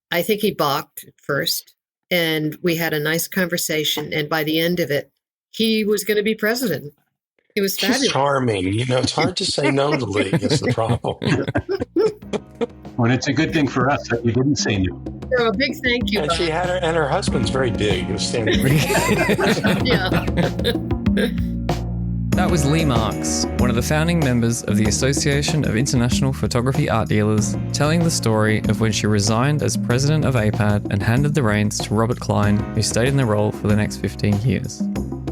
I think he balked at first, and we had a nice conversation. And by the end of it, he was going to be president. It was She's fabulous. charming. It's hard to say no to Lee is the problem. Well, it's a good thing for us that you didn't say no. So a big thank you. And Bob. she had her husband's very big. He was standing. Yeah. That was Lee Marks, one of the founding members of the Association of International Photography Art Dealers, telling the story of when she resigned as president of AIPAD and handed the reins to Robert Klein, who stayed in the role for the next 15 years.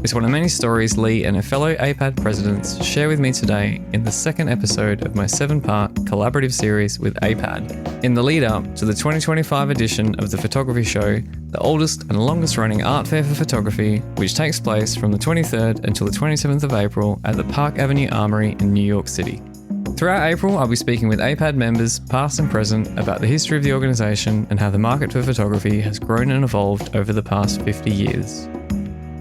It's one of many stories Lee and her fellow AIPAD presidents share with me today in the second episode of my 7-part collaborative series with AIPAD. In the lead-up to the 2025 edition of the Photography Show, the oldest and longest-running art fair for photography, which takes place from the 23rd until the 27th of April at the Park Avenue Armory in New York City. Throughout April, I'll be speaking with AIPAD members, past and present, about the history of the organisation and how the market for photography has grown and evolved over the past 50 years.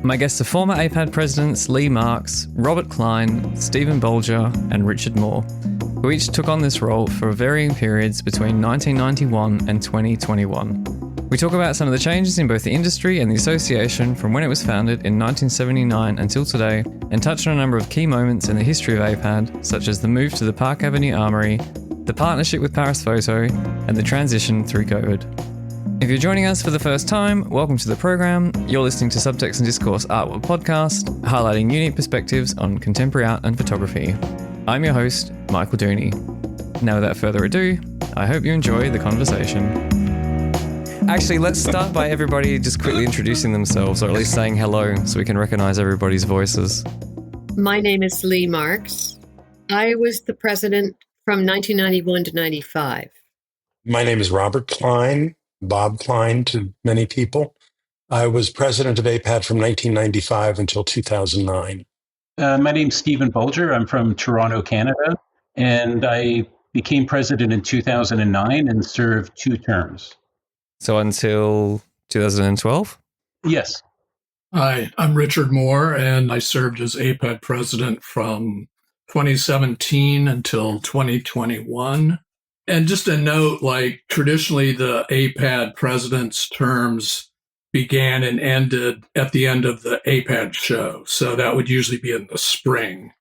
My guests are former AIPAD presidents Lee Marks, Robert Klein, Stephen Bulger, and Richard Moore, who each took on this role for varying periods between 1991 and 2021. We talk about some of the changes in both the industry and the association from when it was founded in 1979 until today, and touch on a number of key moments in the history of AIPAD, such as the move to the Park Avenue Armory, the partnership with Paris Photo, and the transition through COVID. If you're joining us for the first time, welcome to the program. You're listening to Subtext Discourse Art World podcast, highlighting unique perspectives on contemporary art and photography. I'm your host, Michael Dooney. Now, without further ado, I hope you enjoy the conversation. Actually, let's start by everybody just quickly introducing themselves, or at least saying hello, so we can recognize everybody's voices. My name is Lee Marks. I was the president from 1991 to 95. My name is Robert Klein, Bob Klein to many people. I was president of AIPAD from 1995 until 2009. My name's Stephen Bulger. I'm from Toronto, Canada, and I became president in 2009 and served 2 terms. So until 2012? Yes. Hi, I'm Richard Moore, and I served as AIPAD president from 2017 until 2021. And just a note, traditionally the AIPAD president's terms began and ended at the end of the AIPAD show. So that would usually be in the spring.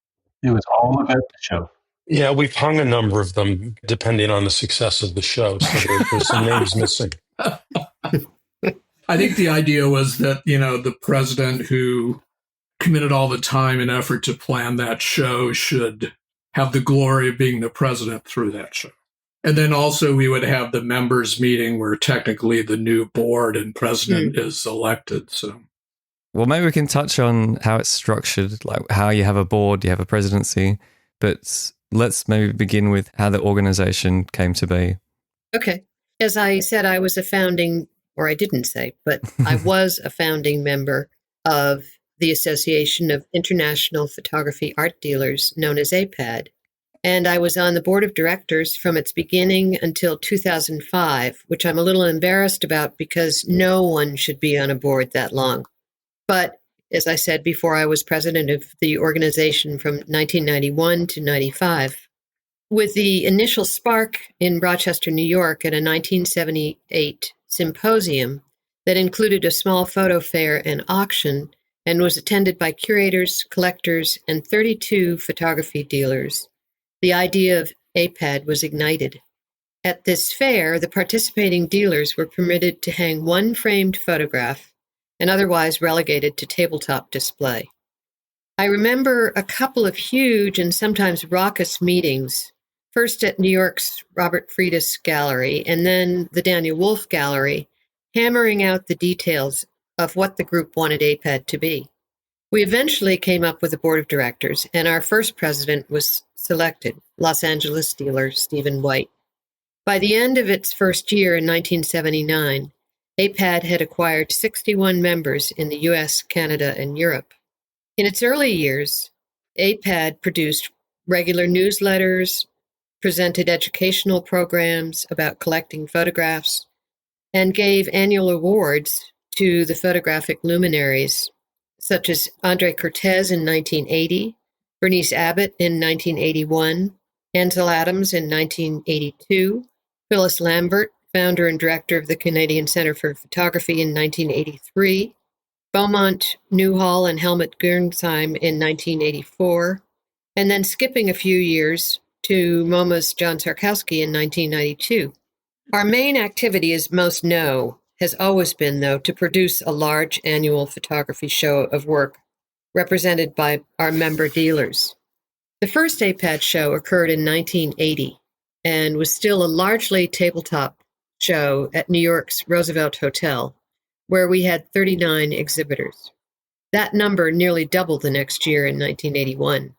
It was all about the show. Yeah, we've hung a number of them depending on the success of the show. So there's some names missing. I think the idea was that, the president who committed all the time and effort to plan that show should have the glory of being the president through that show. And then also we would have the members meeting where technically the new board and president is elected. So, well, maybe we can touch on how it's structured, like how you have a board, you have a presidency, but let's maybe begin with how the organization came to be. Okay. As I said, I was a founding, or I didn't say, but I was a founding member of the Association of International Photography Art Dealers, known as AIPAD. And I was on the board of directors from its beginning until 2005, which I'm a little embarrassed about because no one should be on a board that long. But as I said before, I was president of the organization from 1991 to 95. With the initial spark in Rochester, New York at a 1978 symposium that included a small photo fair and auction and was attended by curators, collectors, and 32 photography dealers, the idea of AIPAD was ignited. At this fair, the participating dealers were permitted to hang one framed photograph and otherwise relegated to tabletop display. I remember a couple of huge and sometimes raucous meetings, first at New York's Robert Friedis Gallery and then the Daniel Wolf Gallery, hammering out the details of what the group wanted AIPAD to be. We eventually came up with a board of directors, and our first president was selected, Los Angeles dealer Stephen White. By the end of its first year in 1979, AIPAD had acquired 61 members in the US, Canada, and Europe. In its early years, AIPAD produced regular newsletters, presented educational programs about collecting photographs, and gave annual awards to the photographic luminaries, such as Andre Cortez in 1980, Bernice Abbott in 1981, Ansel Adams in 1982, Phyllis Lambert founder and director of the Canadian Centre for Photography in 1983, Beaumont, Newhall, and Helmut Gernsheim in 1984, and then skipping a few years to MoMA's John Sarkowski in 1992. Our main activity, as most know, has always been, though, to produce a large annual photography show of work represented by our member dealers. The first AIPAD show occurred in 1980 and was still a largely tabletop show at New York's Roosevelt Hotel, where we had 39 exhibitors. That number nearly doubled the next year in 1981.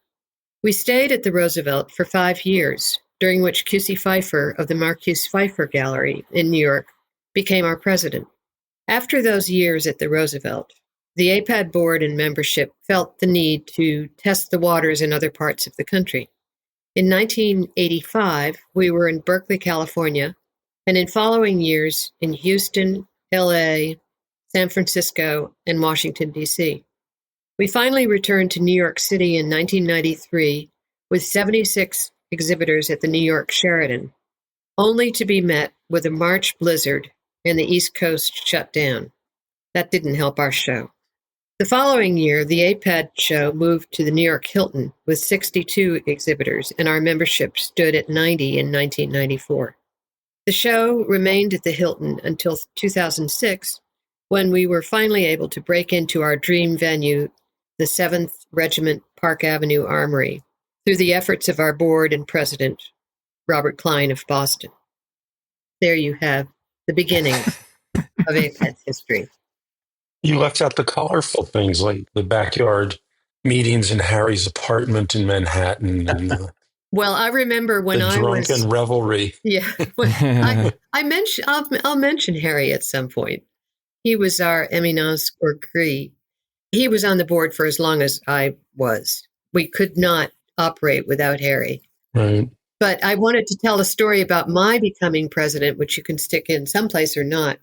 We stayed at the Roosevelt for 5 years, during which Q.C. Pfeiffer of the Marcuse Pfeiffer Gallery in New York became our president. After those years at the Roosevelt, the AIPAD board and membership felt the need to test the waters in other parts of the country. In 1985, we were in Berkeley, California, and in following years in Houston, LA, San Francisco, and Washington, D.C. We finally returned to New York City in 1993 with 76 exhibitors at the New York Sheraton, only to be met with a March blizzard and the East Coast shut down. That didn't help our show. The following year, the AIPAD show moved to the New York Hilton with 62 exhibitors, and our membership stood at 90 in 1994. The show remained at the Hilton until 2006, when we were finally able to break into our dream venue, the 7th Regiment Park Avenue Armory, through the efforts of our board and president, Robert Klein of Boston. There you have the beginning of AIPAD history. You left out the colorful things like the backyard meetings in Harry's apartment in Manhattan and Well, I remember when the drunken revelry. Yeah, I'll mention Harry at some point. He was our éminence grise. He was on the board for as long as I was. We could not operate without Harry. Right. But I wanted to tell a story about my becoming president, which you can stick in someplace or not.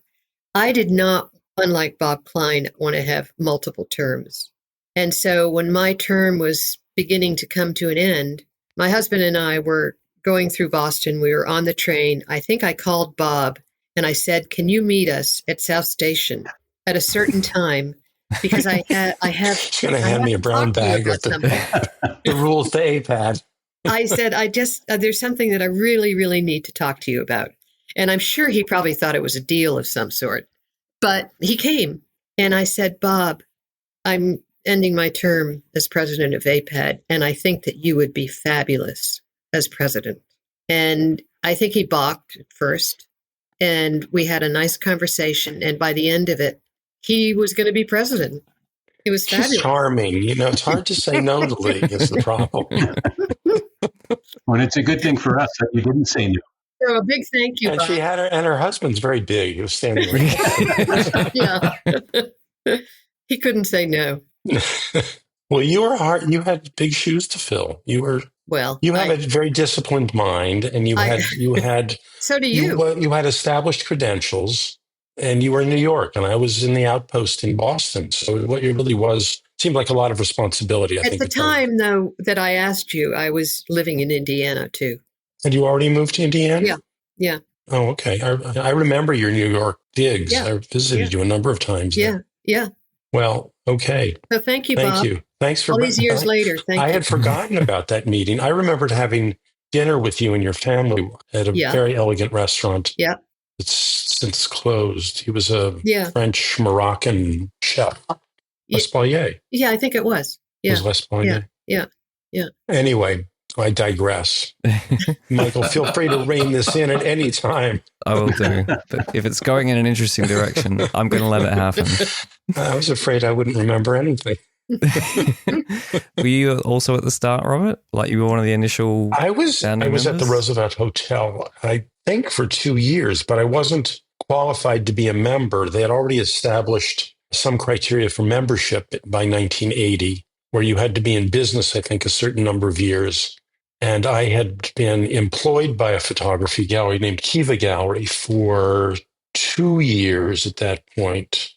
I did not, unlike Bob Klein, want to have multiple terms. And so when my term was beginning to come to an end, my husband and I were going through Boston. We were on the train. I think I called Bob and I said, "Can you meet us at South Station at a certain time?" Because I have. She's going to hand me a brown bag with the rules to AIPAD. I said, there's something that I really, really need to talk to you about. And I'm sure he probably thought it was a deal of some sort. But he came and I said, "Bob, I'm ending my term as president of AIPAD, and I think that you would be fabulous as president." And I think he balked at first. And we had a nice conversation. And by the end of it, he was going to be president. It was fabulous. She's charming. You know, it's hard to say no to Lee is the problem. Well, it's a good thing for us that you didn't say no. So a big thank you, And Bob. she had her husband's very big. He was standing right Yeah. He couldn't say no. Well, you were hard. You had big shoes to fill. You have a very disciplined mind, and you had. So do you. You had established credentials, and you were in New York, and I was in the outpost in Boston. So what you really seemed like a lot of responsibility. I At think the time, though, that I asked you, I was living in Indiana too. Had you already moved to Indiana? Yeah. Oh, okay. I remember your New York digs. Yeah. I visited you a number of times. Yeah. Well, okay. So thank you, Bob. Thank you. Thanks for all these years later. Thank you. I had forgotten about that meeting. I remembered having dinner with you and your family at a very elegant restaurant. Yeah. It's since closed. He was a French Moroccan chef. L'Espalier. Yeah, I think it was. Yeah. It was L'Espalier. Yeah. Anyway, I digress. Michael, feel free to rein this in at any time. I will do. But if it's going in an interesting direction, I'm going to let it happen. I was afraid I wouldn't remember anything. Were you also at the start, Robert? Like you were one of the initial I was at the Roosevelt Hotel, I think for 2 years, but I wasn't qualified to be a member. They had already established some criteria for membership by 1980, where you had to be in business, I think, a certain number of years. And I had been employed by a photography gallery named Kiva Gallery for 2 years at that point.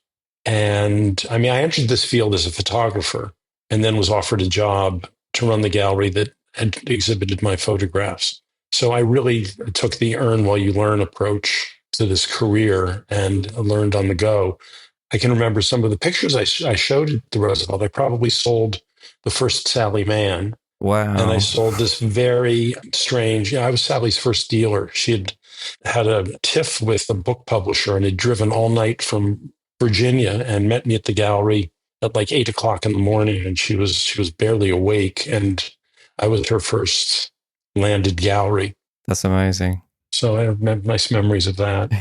And I mean, I entered this field as a photographer and then was offered a job to run the gallery that had exhibited my photographs. So I really took the earn while you learn approach to this career and learned on the go. I can remember some of the pictures I showed at the Roosevelt. I probably sold the first Sally Mann. Wow. And I sold this very strange, I was Sally's first dealer. She had a tiff with a book publisher and had driven all night from Virginia and met me at the gallery at like 8 o'clock in the morning. And she was barely awake. And I was her first landed gallery. That's amazing. So I have nice memories of that.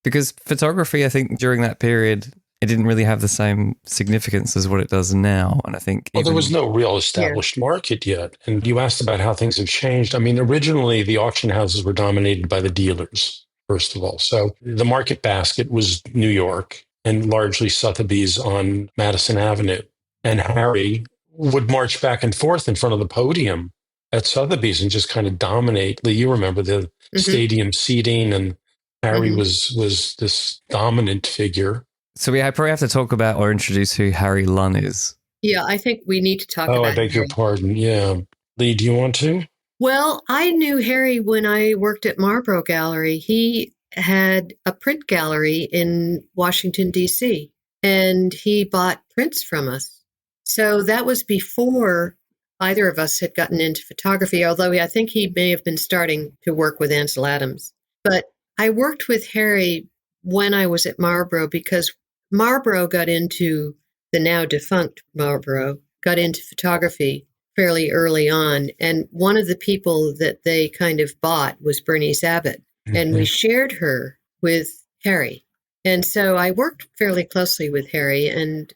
Because photography, I think during that period, it didn't really have the same significance as what it does now. And I think there was no real established market yet. And you asked about how things have changed. I mean, originally the auction houses were dominated by the dealers, first of all. So the market basket was New York and largely Sotheby's on Madison Avenue. And Harry would march back and forth in front of the podium at Sotheby's and just kind of dominate. You remember the stadium seating, and Harry was this dominant figure. So we probably have to talk about or introduce who Harry Lunn is. Yeah, I think we need to talk about I beg your pardon. Yeah. Lee, do you want to? Well, I knew Harry when I worked at Marlborough Gallery. He had a print gallery in Washington, D.C., and he bought prints from us. So that was before either of us had gotten into photography, although I think he may have been starting to work with Ansel Adams. But I worked with Harry when I was at Marlborough because Marlborough the now defunct Marlborough, got into photography fairly early on. And one of the people that they kind of bought was Bernice Abbott. And we shared her with Harry. And so I worked fairly closely with Harry. And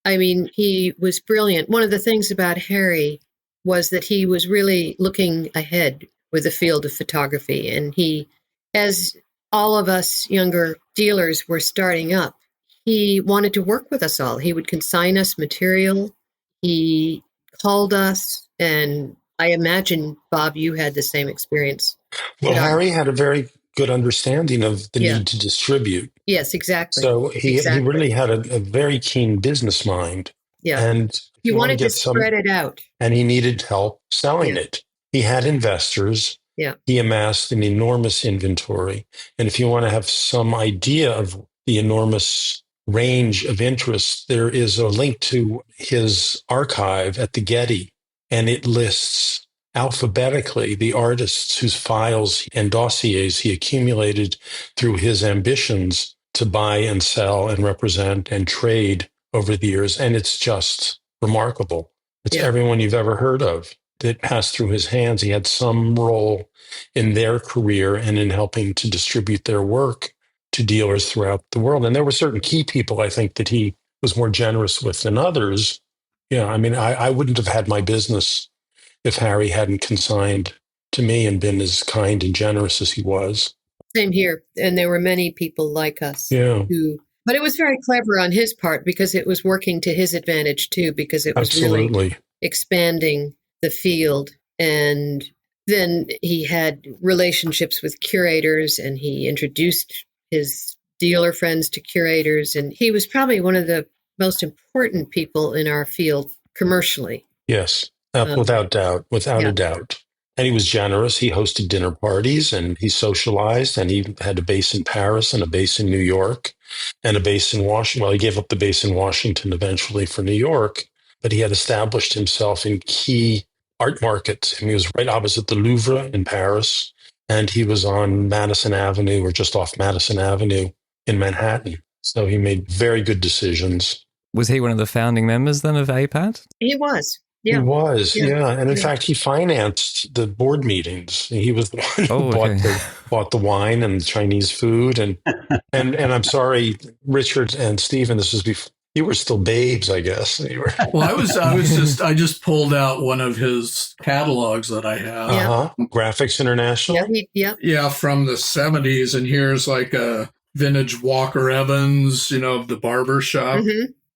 I mean, he was brilliant. One of the things about Harry was that he was really looking ahead with the field of photography. And he, as all of us younger dealers were starting up, he wanted to work with us all. He would consign us material. He called us, and I imagine, Bob, you had the same experience. Well, Harry had a very good understanding of the need to distribute. Yes, exactly. So he really had a very keen business mind. Yeah. And he wanted to spread it out. And he needed help selling it. He had investors. Yeah. He amassed an enormous inventory. And if you want to have some idea of the enormous range of interests, there is a link to his archive at the Getty, and it lists alphabetically the artists whose files and dossiers he accumulated through his ambitions to buy and sell and represent and trade over the years. And it's just remarkable. It's everyone you've ever heard of that passed through his hands. He had some role in their career and in helping to distribute their work to dealers throughout the world. And there were certain key people, I think, that he was more generous with than others. Yeah, I mean, I wouldn't have had my business if Harry hadn't consigned to me and been as kind and generous as he was. Same here. And there were many people like us but it was very clever on his part because it was working to his advantage too, because it was really expanding the field. And then he had relationships with curators, and he introduced his dealer friends to curators. And he was probably one of the most important people in our field commercially. Yes, without doubt, a doubt. And he was generous. He hosted dinner parties and he socialized, and he had a base in Paris and a base in New York and a base in Washington. Well, he gave up the base in Washington eventually for New York, but he had established himself in key art markets. And he was right opposite the Louvre in Paris, and he was on Madison Avenue or just off Madison Avenue in Manhattan. So he made very good decisions. Was he one of the founding members then of AIPAD? He was. Yeah. He was, And in fact, he financed the board meetings. He was the one who bought the wine and the Chinese food. And I'm sorry, Richard and Stephen, this was before you were still babes, I guess. Well, I just pulled out one of his catalogs that I have. Graphics International. Yeah, from the 70s. And here's like a vintage Walker Evans, of the barber shop,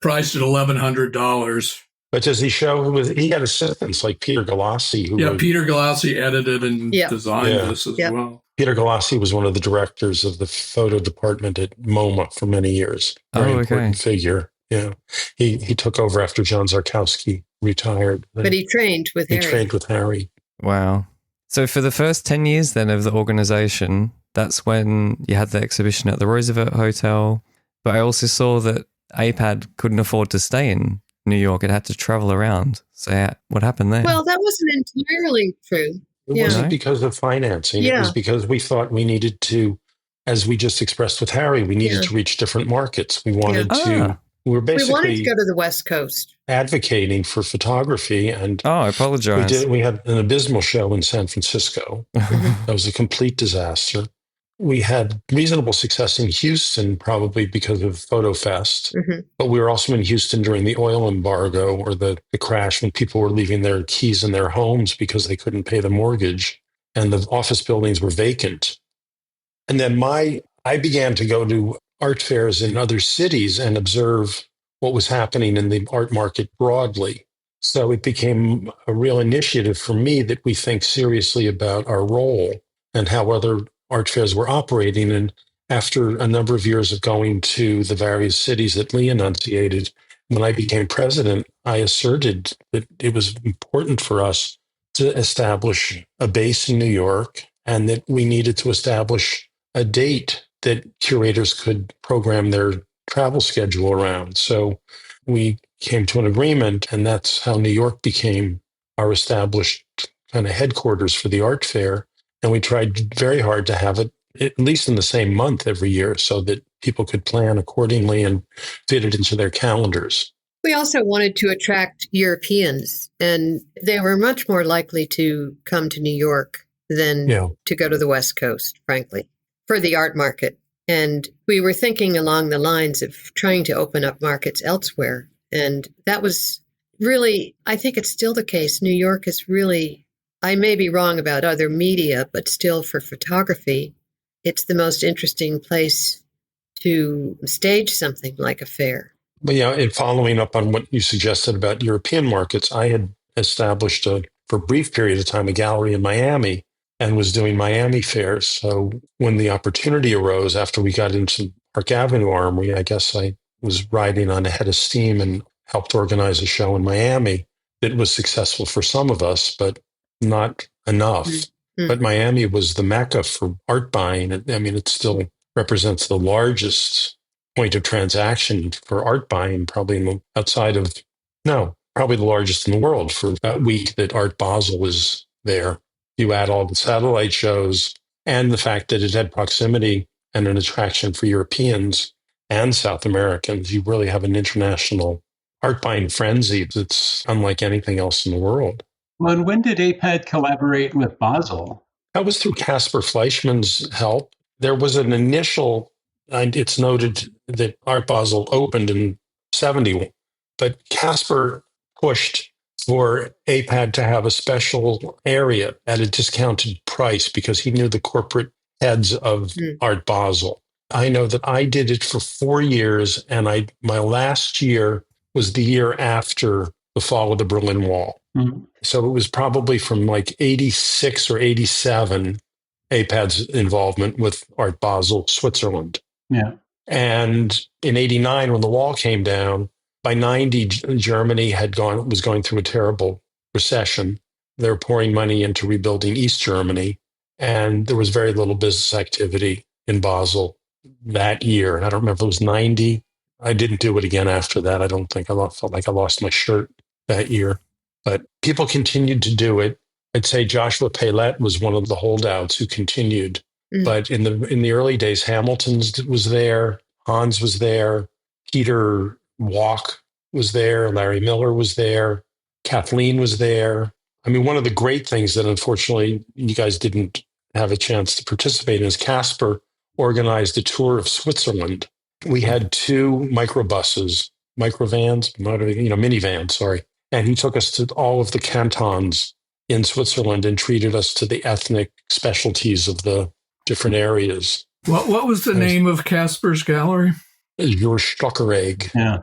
priced at $1,100. But does he show he had assistants like Peter Galassi? Peter Galassi edited and designed this as well. Peter Galassi was one of the directors of the photo department at MoMA for many years. Very important figure. Yeah. He took over after John Zarkowski retired. But he trained with Harry. He trained with Harry. Wow. So for the first 10 years then of the organization, that's when you had the exhibition at the Roosevelt Hotel. But I also saw that AIPAD couldn't afford to stay in New York. It had to travel around. So what happened there? Well, that wasn't entirely true. It wasn't because of financing. Yeah. It was because we thought we needed to, as we just expressed with Harry, we needed to reach different markets. We wanted to, we were basically... We wanted to go to the West Coast. Advocating for photography. And I apologize. We had an abysmal show in San Francisco. That was a complete disaster. We had reasonable success in Houston, probably because of PhotoFest. But we were also in Houston during the oil embargo or the crash when people were leaving their keys in their homes because they couldn't pay the mortgage and the office buildings were vacant. And then I began to go to art fairs in other cities and observe what was happening in the art market broadly. So it became a real initiative for me that we think seriously about our role and how other art fairs were operating. And after a number of years of going to the various cities that Lee enunciated, when I became president, I asserted that it was important for us to establish a base in New York and that we needed to establish a date that curators could program their travel schedule around. So we came to an agreement, and that's how New York became our established kind of headquarters for the art fair. And we tried very hard to have it at least in the same month every year so that people could plan accordingly and fit it into their calendars. We also wanted to attract Europeans, and they were much more likely to come to New York than to go to the West Coast, frankly, for the art market. And we were thinking along the lines of trying to open up markets elsewhere. And that was really, I think it's still the case. New York is really, I may be wrong about other media, but still for photography, it's the most interesting place to stage something like a fair. But and following up on what you suggested about European markets, I had established for a brief period of time, a gallery in Miami and was doing Miami fairs. So when the opportunity arose after we got into Park Avenue Armory, I guess I was riding on a head of steam and helped organize a show in Miami that was successful for some of us, but not enough. Mm-hmm. But Miami was the mecca for art buying. I mean, it still represents the largest point of transaction for art buying, probably probably the largest in the world for that week that Art Basel is there. You add all the satellite shows and the fact that it had proximity and an attraction for Europeans and South Americans. You really have an international art buying frenzy that's unlike anything else in the world. Well, and when did AIPAD collaborate with Basel? That was through Caspar Fleischmann's help. There was an initial, it's noted that Art Basel opened in 1970, but Caspar pushed for AIPAD to have a special area at a discounted price because he knew the corporate heads of Art Basel. I know that I did it for 4 years, and my last year was the year after the fall of the Berlin Wall. Mm-hmm. So it was probably from like 86 or 87, AIPAD's involvement with Art Basel, Switzerland. Yeah. And in 89, when the wall came down, by 90, Germany was going through a terrible recession. They were pouring money into rebuilding East Germany, and there was very little business activity in Basel that year. And I don't remember if it was 90. I didn't do it again after that. I don't think I felt like I lost my shirt that year. But people continued to do it. I'd say Joshua Paylett was one of the holdouts who continued. Mm. But in the early days, Hamilton's was there, Hans was there, Peter Walk was there, Larry Miller was there, Kathleen was there. I mean, one of the great things that unfortunately you guys didn't have a chance to participate in is Caspar organized a tour of Switzerland. We had 2 minivans, sorry. And he took us to all of the cantons in Switzerland and treated us to the ethnic specialties of the different areas. What was the name of Caspar's gallery? Your Stockeregg. Yeah.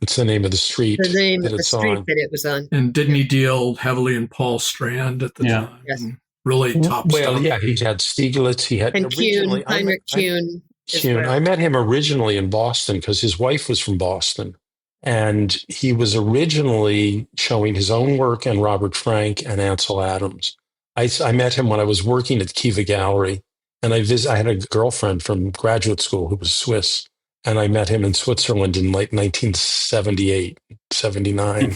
It's the name of the street. The name of the street that it was on. And didn't he deal heavily in Paul Strand at the time? Yes. Really top stuff. Well, yeah, he had Stieglitz. He had Kuhn, Heinrich Kuhn. Kuhn. I met him originally in Boston because his wife was from Boston. And he was originally showing his own work and Robert Frank and Ansel Adams. I met him when I was working at Kiva Gallery, And I had a girlfriend from graduate school who was Swiss, and I met him in Switzerland in like 1978, 79.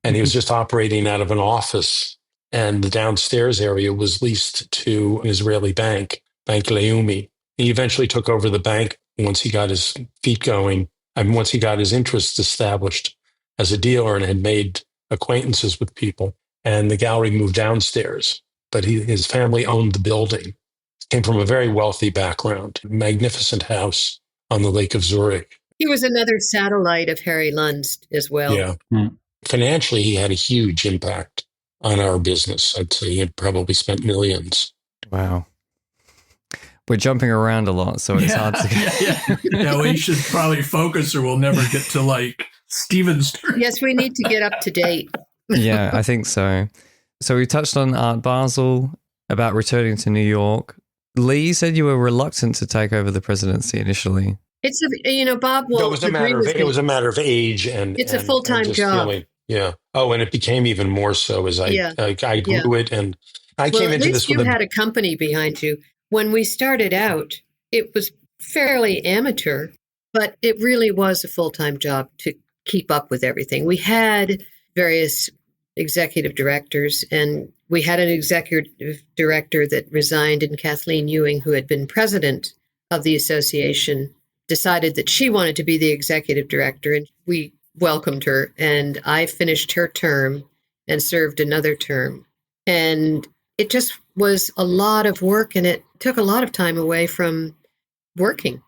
And he was just operating out of an office, and the downstairs area was leased to an Israeli bank, Bank Leumi. He eventually took over the bank once he got his feet going, and once he got his interests established as a dealer and had made acquaintances with people. And the gallery moved downstairs, but his family owned the building. Came from a very wealthy background, magnificent house on the Lake of Zurich. He was another satellite of Harry Lunn's as well. Yeah. Financially, he had a huge impact on our business. I'd say he had probably spent millions. Wow. We're jumping around a lot, so it's hard to get. Yeah, we should probably focus or we'll never get to like Stephen's turn. Yes, we need to get up to date. Yeah, I think so. So we touched on Art Basel, about returning to New York. Lee said you were reluctant to take over the presidency initially. It's Bob will No, it was a matter of age and it's a full-time job. Yeah. Oh, and it became even more so as I grew it, and I came into this. You had a company behind you. When we started out, it was fairly amateur, but it really was a full-time job to keep up with everything. We had various executive directors, and we had an executive director that resigned, and Kathleen Ewing, who had been president of the association, decided that she wanted to be the executive director, and we welcomed her. And I finished her term and served another term. And it just was a lot of work, and it took a lot of time away from working,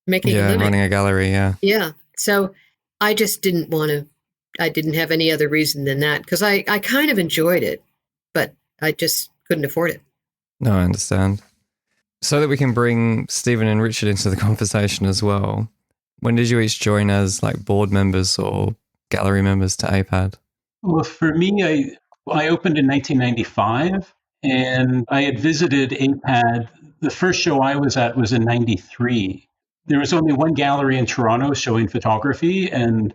making a living. Running a gallery, Yeah. So I just didn't want to. I didn't have any other reason than that, because I kind of enjoyed it, but I just couldn't afford it. No, I understand. So that we can bring Stephen and Richard into the conversation as well, when did you each join as like board members or gallery members to AIPAD? Well, for me, I opened in 1995, and I had visited AIPAD. The first show I was at was in 93. There was only one gallery in Toronto showing photography, and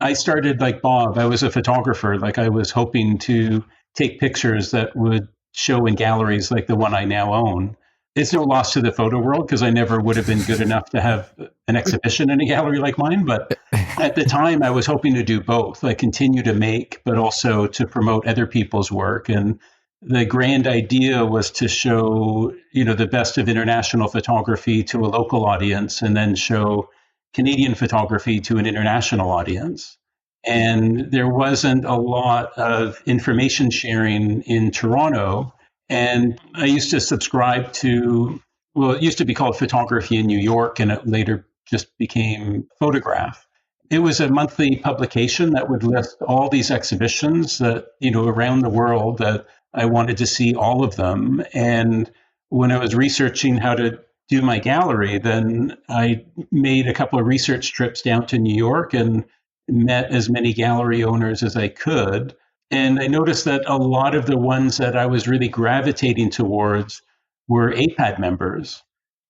I started like Bob. I was a photographer. Like I was hoping to take pictures that would show in galleries like the one I now own. It's no loss to the photo world because I never would have been good enough to have an exhibition in a gallery like mine. But at the time, I was hoping to do both, like continue to make, but also to promote other people's work. And the grand idea was to show, the best of international photography to a local audience, and then show Canadian photography to an international audience. And there wasn't a lot of information sharing in Toronto. And I used to subscribe to, it used to be called Photography in New York, and it later just became Photograph. It was a monthly publication that would list all these exhibitions that, around the world, that I wanted to see all of them. And when I was researching how to do my gallery, then I made a couple of research trips down to New York and met as many gallery owners as I could. And I noticed that a lot of the ones that I was really gravitating towards were AIPAD members.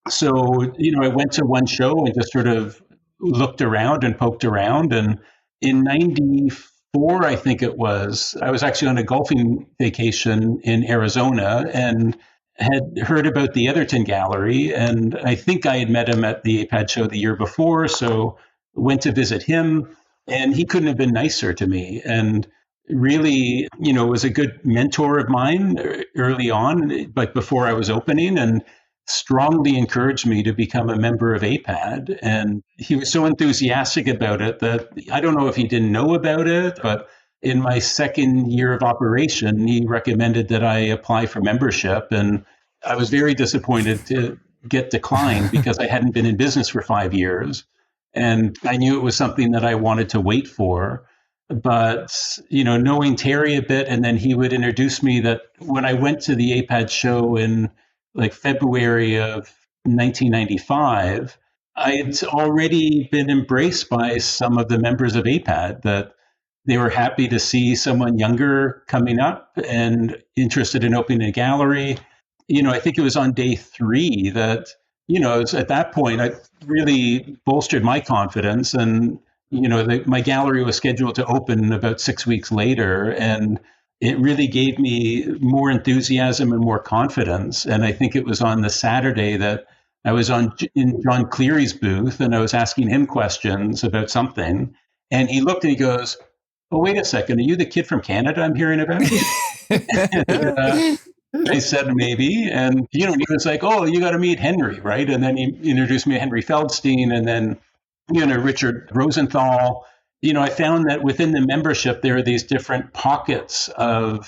So, I went to one show and just sort of looked around and poked around. And in 94, I think it was, I was actually on a golfing vacation in Arizona and had heard about the Etherton Gallery, and I think I had met him at the AIPAD show the year before, so went to visit him, and he couldn't have been nicer to me, and really, was a good mentor of mine early on, like before I was opening, and strongly encouraged me to become a member of AIPAD. And he was so enthusiastic about it that I don't know if he didn't know about it, but in my second year of operation, he recommended that I apply for membership. And I was very disappointed to get declined because I hadn't been in business for 5 years. And I knew it was something that I wanted to wait for. But, knowing Terry a bit, and then he would introduce me that when I went to the AIPAD show in like February of 1995, I had already been embraced by some of the members of AIPAD, that they were happy to see someone younger coming up and interested in opening a gallery. I think it was on day 3 that, at that point, I really bolstered my confidence. And, my gallery was scheduled to open about 6 weeks later. And it really gave me more enthusiasm and more confidence. And I think it was on the Saturday that I was in John Cleary's booth, and I was asking him questions about something. And he looked and he goes, "Oh, wait a second. Are you the kid from Canada I'm hearing about?" And, I said, maybe. And, he was like, "Oh, you got to meet Henry, right?" And then he introduced me to Henry Feldstein, and then, Richard Rosenthal. I found that within the membership, there are these different pockets or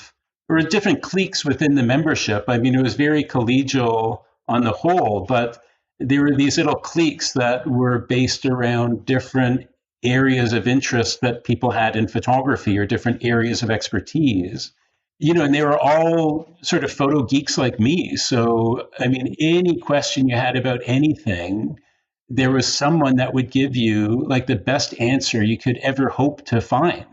different cliques within the membership. I mean, it was very collegial on the whole, but there were these little cliques that were based around different areas of interest that people had in photography or different areas of expertise. And they were all sort of photo geeks like me. So, I mean, any question you had about anything, there was someone that would give you like the best answer you could ever hope to find.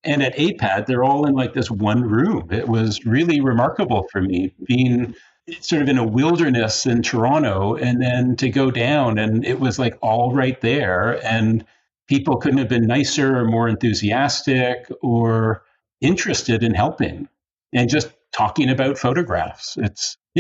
And at AIPAD, they're all in like this one room. It was really remarkable for me being sort of in a wilderness in Toronto, and then to go down and it was like all right there. And people couldn't have been nicer or more enthusiastic or interested in helping and just talking about photographs.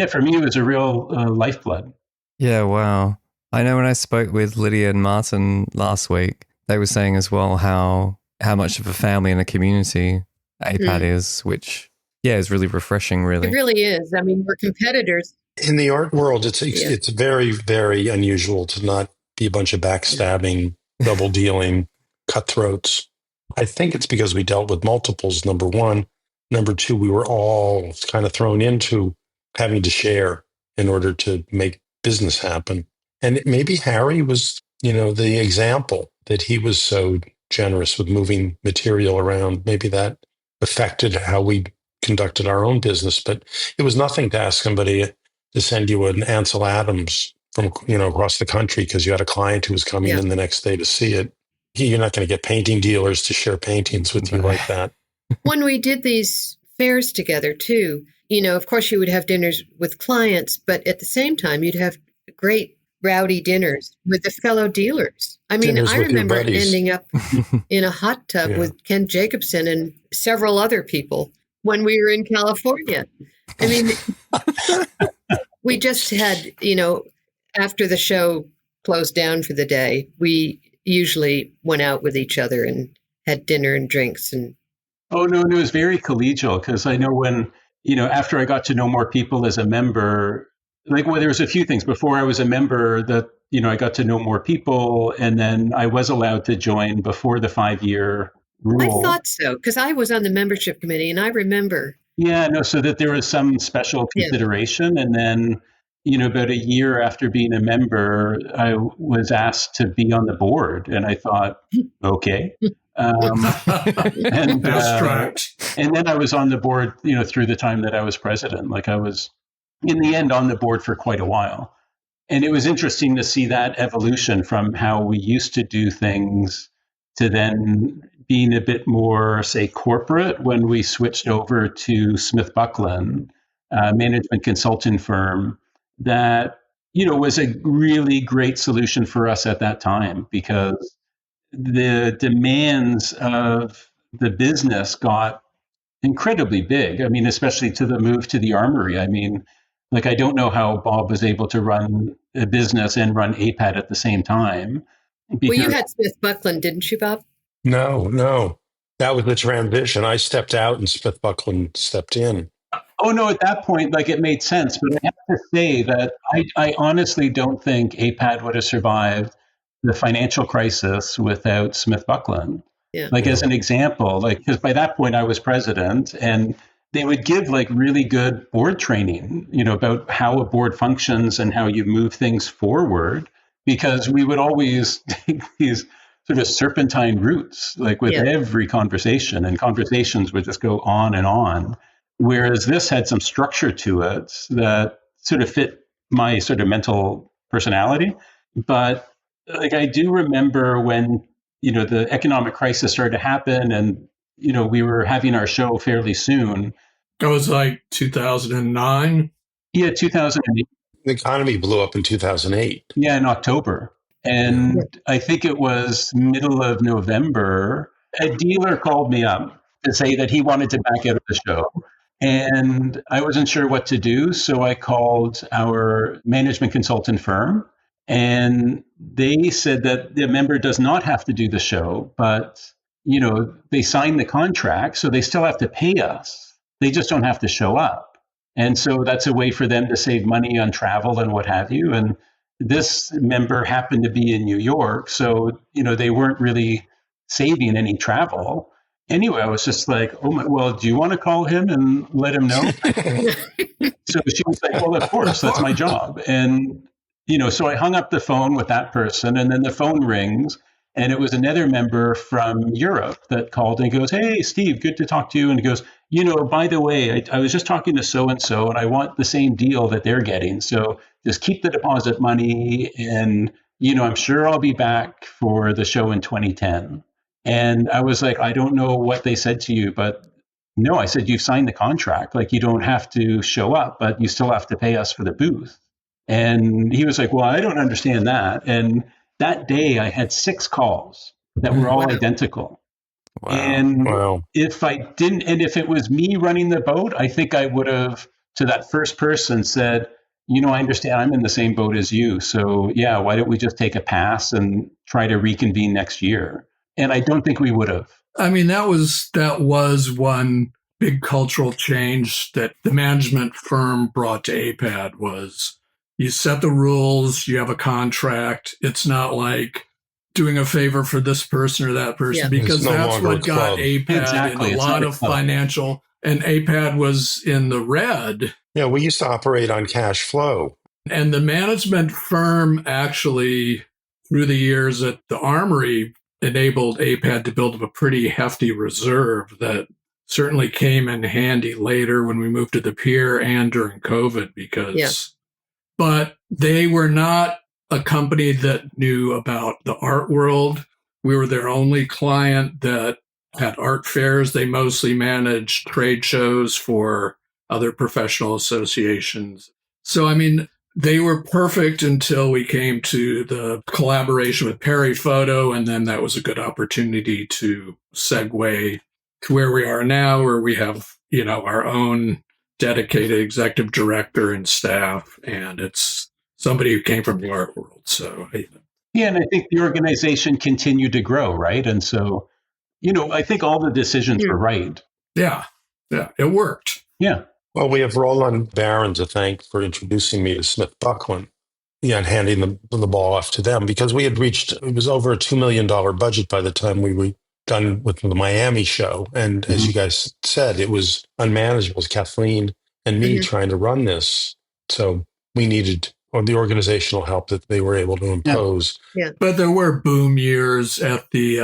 For me, it was a real lifeblood. Yeah, wow. I know when I spoke with Lydia and Martin last week, they were saying as well how much of a family and a community AIPAD is, which, is really refreshing, really. It really is. I mean, we're competitors. In the art world, it's very, very unusual to not be a bunch of backstabbing, double dealing, cutthroats. I think it's because we dealt with multiples, number one. Number two, we were all kind of thrown into having to share in order to make business happen. And maybe Harry was, the example that he was so generous with moving material around. Maybe that affected how we conducted our own business. But it was nothing to ask somebody to send you an Ansel Adams from, across the country because you had a client who was coming in the next day to see it. You're not going to get painting dealers to share paintings with you like that. When we did these fairs together too, of course you would have dinners with clients, but at the same time, you'd have great rowdy dinners with the fellow dealers. I mean, I remember ending up in a hot tub with Ken Jacobson and several other people when we were in California. I mean, we just had, after the show closed down for the day, we usually went out with each other and had dinner and drinks. And oh, no, it was very collegial because I know when, after I got to know more people as a member, there was a few things before I was a member that, I got to know more people, and then I was allowed to join before the 5-year rule. I thought so, because I was on the membership committee, and I remember. Yeah, no, so that there was some special consideration. And then, about a year after being a member, I was asked to be on the board, and I thought, okay. And then I was on the board, through the time that I was president. Like I was, in the end, on the board for quite a while. And it was interesting to see that evolution from how we used to do things to then being a bit more, say, corporate when we switched over to Smith Buckland, management consulting firm that, was a really great solution for us at that time because the demands of the business got incredibly big. I mean, especially to the move to the Armory. I mean, I don't know how Bob was able to run a business and run AIPAD at the same time. Well, you had Smith Buckland, didn't you, Bob? No. That was the transition. I stepped out and Smith Buckland stepped in. Oh, no, at that point, it made sense. But I have to say that I honestly don't think AIPAD would have survived the financial crisis without Smith Buckland. Yeah. As an example, because by that point I was president and they would give really good board training, about how a board functions and how you move things forward, because we would always take these sort of serpentine routes, with every conversation, and conversations would just go on and on. Whereas this had some structure to it that sort of fit my sort of mental personality. But I do remember when, the economic crisis started to happen and, we were having our show fairly soon. That was 2009? Yeah, 2008. The economy blew up in 2008. Yeah, in October. And I think it was middle of November, a dealer called me up to say that he wanted to back out of the show. And I wasn't sure what to do. So I called our management consultant firm, and they said that the member does not have to do the show, but, they signed the contract, so they still have to pay us. They just don't have to show up. And so that's a way for them to save money on travel and what have you. And this member happened to be in New York, so, they weren't really saving any travel. Anyway, I was just like, do you want to call him and let him know? So she was like, well, of course, that's my job. And, so I hung up the phone with that person, and then the phone rings, and it was another member from Europe that called and goes, hey, Steve, good to talk to you. And he goes, by the way, I was just talking to so-and-so, and I want the same deal that they're getting. So just keep the deposit money, and, I'm sure I'll be back for the show in 2010. And I was like, I don't know what they said to you, but no, I said, you've signed the contract. Like, you don't have to show up, but you still have to pay us for the booth. And he was like, well, I don't understand that. And that day I had 6 calls that were all identical. Wow. And if if it was me running the boat, I think I would have, to that first person, said, I understand I'm in the same boat as you. So yeah, why don't we just take a pass and try to reconvene next year? And I don't think we would have. I mean, that was one big cultural change that the management firm brought to AIPAD was you set the rules, you have a contract. It's not like doing a favor for this person or that person, because that's what got AIPAD in a lot of financial, and AIPAD was in the red. Yeah, we used to operate on cash flow. And the management firm actually, through the years at the Armory, enabled AIPAD to build up a pretty hefty reserve that certainly came in handy later when we moved to the Pier and during COVID, but they were not a company that knew about the art world. We were their only client that had art fairs. They mostly managed trade shows for other professional associations. So, I mean, they were perfect until we came to the collaboration with Perry Photo, and then that was a good opportunity to segue to where we are now, where we have, our own dedicated executive director and staff, and it's somebody who came from the art world. So, yeah, and I think the organization continued to grow, right? And so, I think all the decisions were right. Yeah, it worked. Yeah. Well, we have Roland Barron to thank for introducing me to Smith Buckland, and handing the ball off to them, because we had reached, it was over a $2 million budget by the time we were done with the Miami show. And as you guys said, it was unmanageable. It was Kathleen and me trying to run this. So we needed the organizational help that they were able to impose. Yeah. But there were boom years at the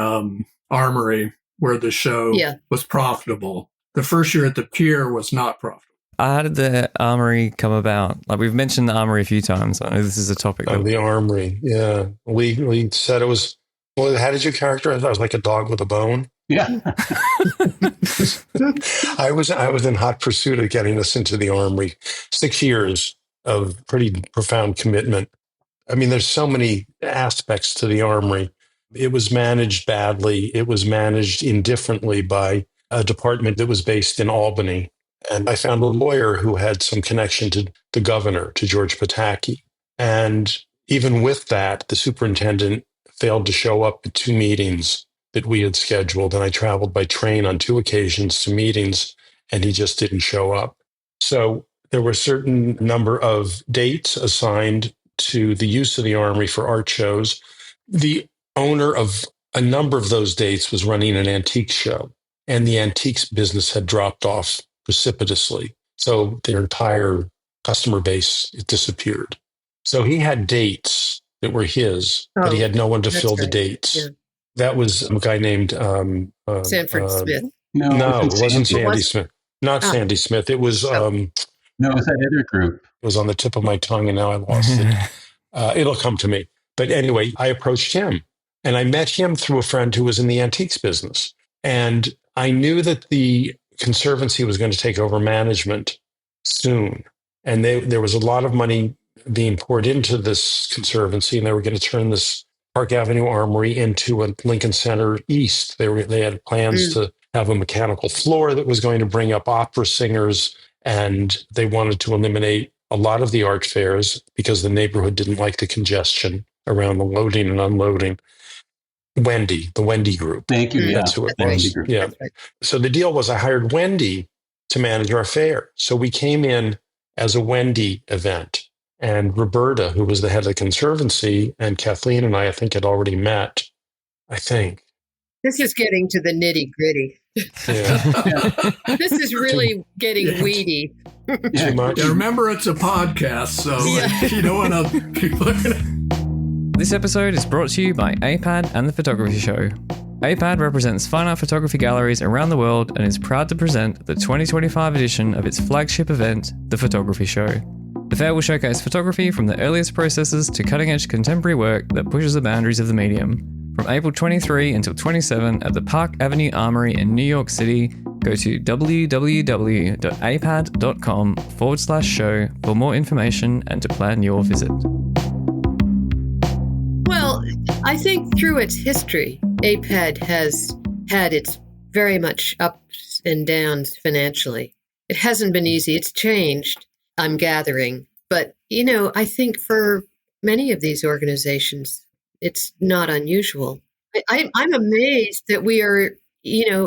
Armory where the show was profitable. The first year at the Pier was not profitable. How did the Armory come about? Like, we've mentioned the Armory a few times. I know this is a topic. The Armory, yeah. We said it was, well, how did you characterize it? I was like a dog with a bone. Yeah. I was in hot pursuit of getting us into the Armory. 6 years of pretty profound commitment. I mean, there's so many aspects to the Armory. It was managed badly. It was managed indifferently by a department that was based in Albany. And I found a lawyer who had some connection to the governor, to George Pataki. And even with that, the superintendent failed to show up at 2 meetings that we had scheduled. And I traveled by train on 2 occasions to meetings, and he just didn't show up. So there were a certain number of dates assigned to the use of the Armory for art shows. The owner of a number of those dates was running an antique show, and the antiques business had dropped off precipitously. So their entire customer base disappeared. So he had dates that were his, but he had no one to fill the dates. Yeah. That was a guy named Sanford Smith. No, it wasn't Sandy Smith. Not Sandy Smith. It was no, it was that other group. It was on the tip of my tongue, and now I lost it. It'll come to me. But anyway, I approached him, and I met him through a friend who was in the antiques business. And I knew that the Conservancy was going to take over management soon. And there was a lot of money being poured into this Conservancy, and they were going to turn this Park Avenue Armory into a Lincoln Center East. They had plans to have a mechanical floor that was going to bring up opera singers, and they wanted to eliminate a lot of the art fairs because the neighborhood didn't like the congestion around the loading and unloading. The Wendy Group. Thank you. That's who it was. Right. Yeah. Right. So the deal was I hired Wendy to manage our fair. So we came in as a Wendy event. And Roberta, who was the head of the conservancy, and Kathleen and I think, had already met, I think. This is getting to the nitty gritty. Yeah. This is really getting weedy. Too much. Yeah, remember, it's a podcast, so you don't want to people. This episode is brought to you by AIPAD and the Photography Show. AIPAD represents fine art photography galleries around the world and is proud to present the 2025 edition of its flagship event, the Photography Show. The fair will showcase photography from the earliest processes to cutting-edge contemporary work that pushes the boundaries of the medium. From April 23 until 27 at the Park Avenue Armory in New York City, go to www.aipad.com/show for more information and to plan your visit. Well, I think through its history, AIPAD has had its very much ups and downs financially. It hasn't been easy. It's changed, I'm gathering. But, I think for many of these organizations, it's not unusual. I'm amazed that we are,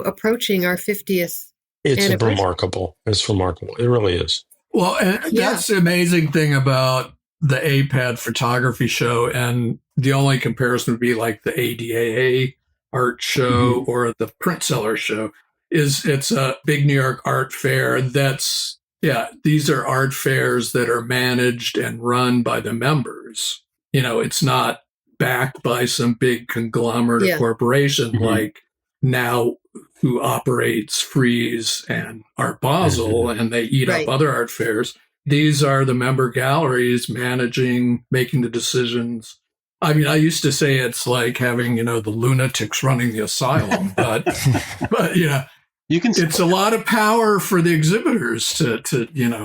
approaching our 50th It's remarkable. It's remarkable. It really is. Well, and that's the amazing thing about the AIPAD photography show. And the only comparison would be like the ADAA art show or the print seller show is it's a big New York art fair. These are art fairs that are managed and run by the members. It's not backed by some big conglomerate corporation like now who operates Frieze and Art Basel, and they eat up other art fairs. These are the member galleries making the decisions. I mean, I used to say it's like having, the lunatics running the asylum, but it's a lot of power for the exhibitors to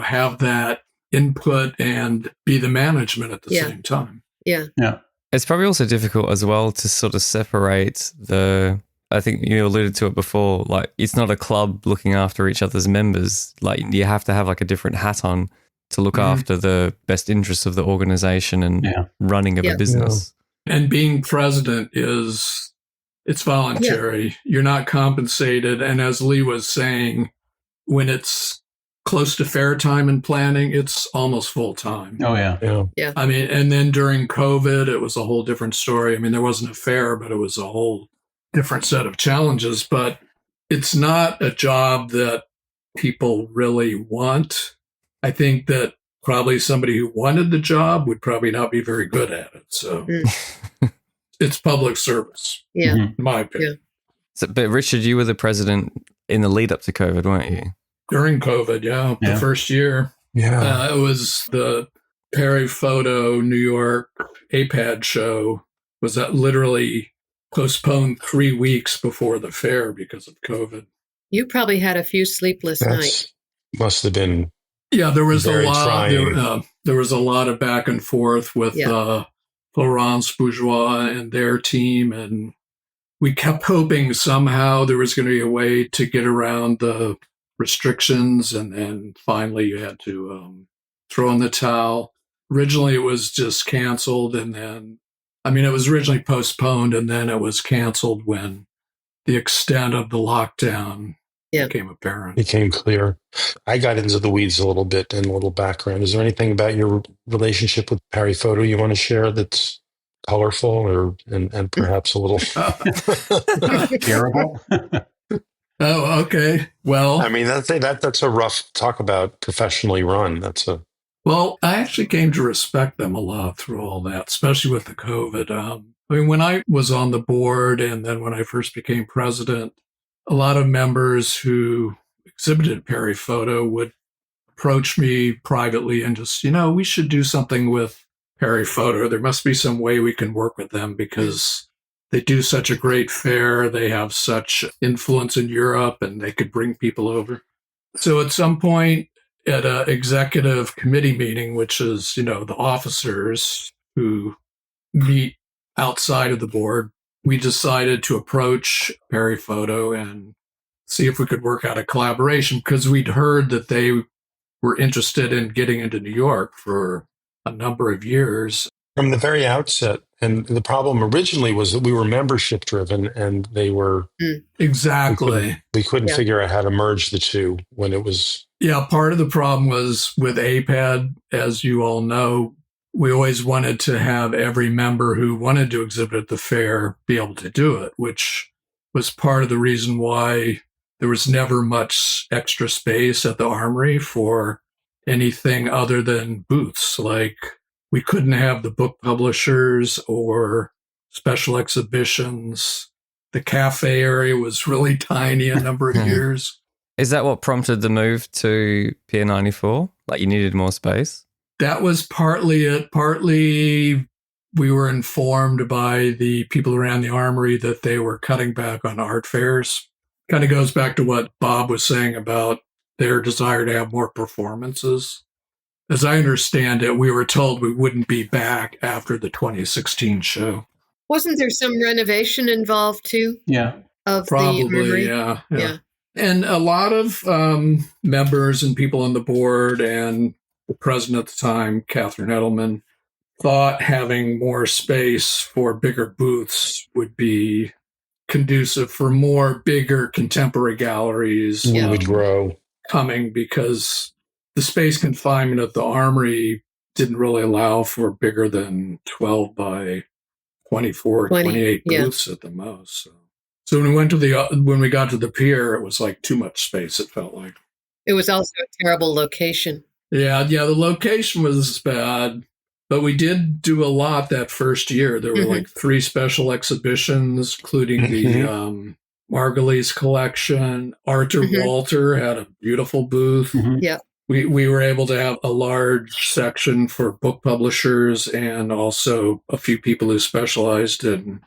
have that input and be the management at the same time. Yeah. It's probably also difficult as well to sort of separate I think you alluded to it before, like it's not a club looking after each other's members. Like you have to have like a different hat on to look after the best interests of the organization and running of a business. Yeah. And being president it's voluntary. Yeah. You're not compensated. And as Lee was saying, when it's close to fair time and planning, it's almost full time. Oh, yeah. I mean, and then during COVID, it was a whole different story. I mean, there wasn't a fair, but it was a whole different set of challenges. But it's not a job that people really want. I think that probably somebody who wanted the job would probably not be very good at it. So it's public service, in my opinion. So, but Richard, you were the president in the lead up to COVID, weren't you? During COVID, the first year. Yeah. It was the Perry Photo New York AIPAD show was that literally postponed 3 weeks before the fair because of COVID. You probably had a few sleepless nights. Must have been. Yeah, there was a lot. There was a lot of back and forth with Florence Bourgeois and their team, and we kept hoping somehow there was going to be a way to get around the restrictions, and then finally you had to throw in the towel. Originally, it was just canceled, and then, it was originally postponed, and then it was canceled when the extent of the lockdown became apparent. Became clear. I got into the weeds a little bit and a little background. Is there anything about your relationship with Perry Photo you want to share that's colorful and perhaps a little terrible? Oh, okay. Well, that's a rough talk about professionally run. Well, I actually came to respect them a lot through all that, especially with the COVID. When I was on the board and then when I first became president, a lot of members who exhibited Perry Photo would approach me privately and just, we should do something with Perry Photo. There must be some way we can work with them because they do such a great fair. They have such influence in Europe and they could bring people over. So at some point at an executive committee meeting, which is, the officers who meet outside of the board, we decided to approach Perry Photo and see if we could work out a collaboration, because we'd heard that they were interested in getting into New York for a number of years. From the very outset. And the problem originally was that we were membership driven, and they were... Exactly. We couldn't figure out how to merge the two when it was... Yeah, part of the problem was with AIPAD, as you all know, we always wanted to have every member who wanted to exhibit at the fair be able to do it, which was part of the reason why there was never much extra space at the Armory for anything other than booths. Like, we couldn't have the book publishers or special exhibitions. The cafe area was really tiny a number of years. Is that what prompted the move to Pier 94? Like, you needed more space? That was partly it. Partly we were informed by the people around the Armory that they were cutting back on art fairs. Kind of goes back to what Bob was saying about their desire to have more performances. As I understand it, we were told we wouldn't be back after the 2016 show. Wasn't there some renovation involved too? Yeah. Of Probably, the Armory? Yeah. And a lot of members and people on the board and the president at the time, Catherine Edelman, thought having more space for bigger booths would be conducive for more bigger contemporary galleries. would grow. Coming, because the space confinement at the Armory didn't really allow for bigger than 12 by 24, 28 booths at the most. So when we got to the Pier, it was like too much space, it felt like. It was also a terrible location. Yeah, the location was bad, but we did do a lot that first year. There were like 3 special exhibitions, including the Margulies collection. Arthur Walter had a beautiful booth. Yeah. We were able to have a large section for book publishers and also a few people who specialized in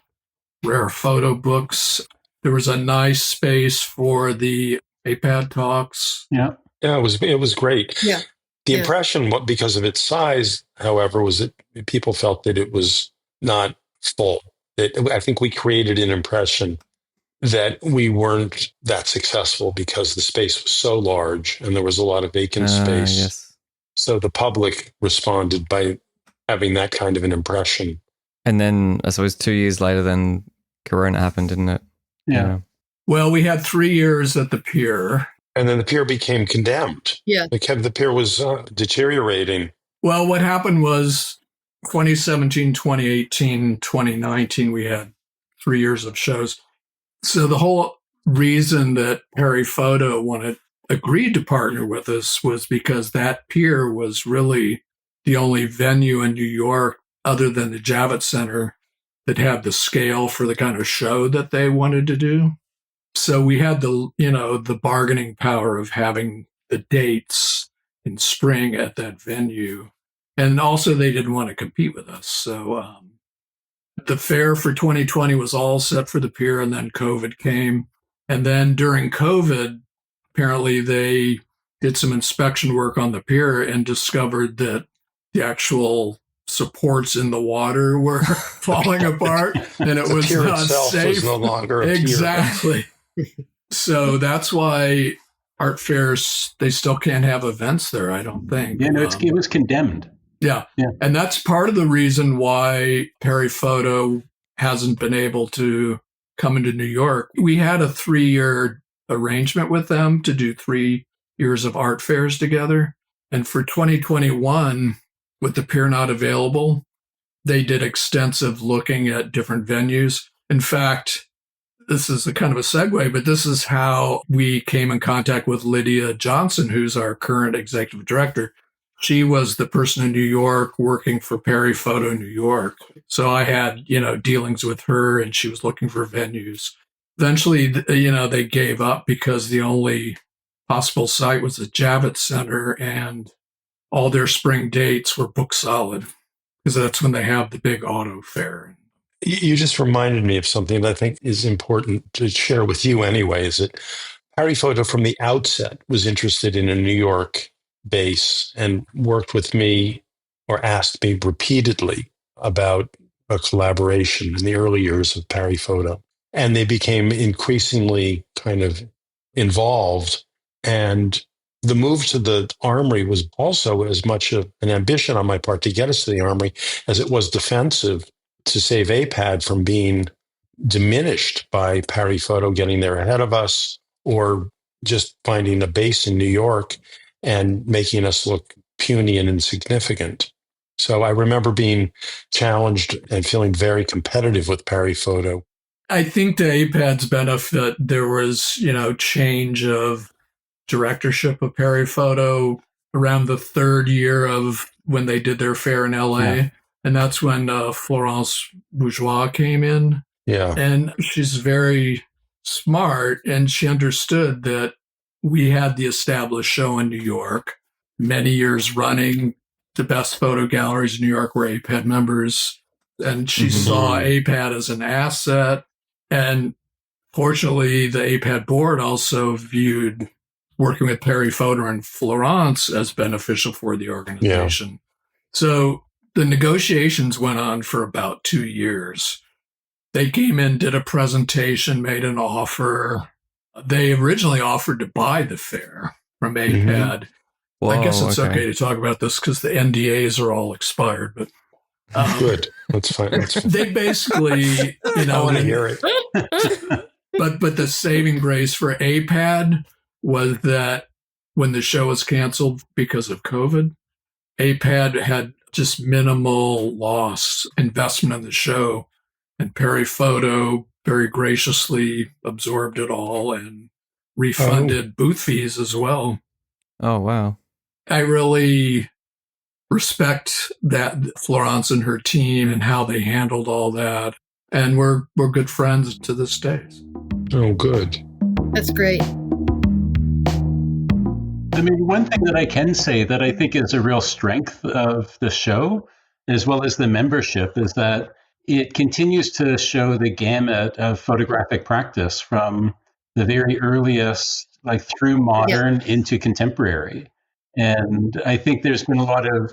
rare photo books. There was a nice space for the AIPAD talks. Yeah. Yeah, it was great. Yeah. The impression, because of its size, however, was that people felt that it was not full. I think we created an impression that we weren't that successful because the space was so large and there was a lot of vacant space. Yes. So the public responded by having that kind of an impression. And then, I suppose 2 years later, then Corona happened, didn't it? Yeah. Well, we had 3 years at the Pier. And then the Pier became condemned. Yeah. The Pier was deteriorating. Well, what happened was 2017, 2018, 2019, we had 3 years of shows. So the whole reason that Perry Photo agreed to partner with us was because that Pier was really the only venue in New York other than the Javits Center that had the scale for the kind of show that they wanted to do. So we had the bargaining power of having the dates in spring at that venue. And also they didn't want to compete with us. So the fair for 2020 was all set for the Pier, and then COVID came. And then during COVID, apparently they did some inspection work on the Pier and discovered that the actual supports in the water were falling apart, and it was Pier not itself safe. was no longer a pier. Exactly. So that's why art fairs, they still can't have events there, I don't think. Yeah, no, it was condemned. Yeah. And that's part of the reason why Perry Photo hasn't been able to come into New York. We had a 3-year arrangement with them to do 3 years of art fairs together. And for 2021, with the Pier not available, they did extensive looking at different venues. In fact, this is a kind of a segue, but this is how we came in contact with Lydia Johnson, who's our current executive director. She was the person in New York working for Perry Photo New York. So I had, dealings with her, and she was looking for venues. Eventually, they gave up because the only possible site was the Javits Center, and all their spring dates were book solid because that's when they have the big auto fair. You just reminded me of something that I think is important to share with you anyway, is that Perry Photo from the outset was interested in a New York base and worked with me or asked me repeatedly about a collaboration in the early years of Perry Photo. And they became increasingly kind of involved. And the move to the Armory was also as much of an ambition on my part to get us to the Armory as it was defensive to save AIPAD from being diminished by Pari Photo getting there ahead of us, or just finding a base in New York and making us look puny and insignificant. So I remember being challenged and feeling very competitive with Pari Photo. I think to AIPAD's benefit, there was, change of directorship of Pari Photo around the third year of when they did their fair in LA. Yeah. And that's when Florence Bourgeois came in. Yeah. And she's very smart, and she understood that we had the established show in New York, many years running. The best photo galleries in New York were AIPAD members. And she saw AIPAD as an asset. And fortunately, the AIPAD board also viewed working with Pari Photo and Florence as beneficial for the organization. Yeah. So the negotiations went on for about 2 years. They came in, did a presentation, made an offer. They originally offered to buy the fair from AIPAD. Whoa, I guess it's okay to talk about this because the NDAs are all expired, but good. That's fine. They basically, I want to hear it. But the saving grace for AIPAD was that when the show was canceled because of COVID, AIPAD had just minimal loss investment in the show, and Pari Photo very graciously absorbed it all and refunded booth fees as well. Oh, wow. I really respect that Florence and her team and how they handled all that. And we're good friends to this day. Oh, good. That's great. I mean, one thing that I can say that I think is a real strength of the show, as well as the membership, is that it continues to show the gamut of photographic practice from the very earliest, like through modern into contemporary. And I think there's been a lot of,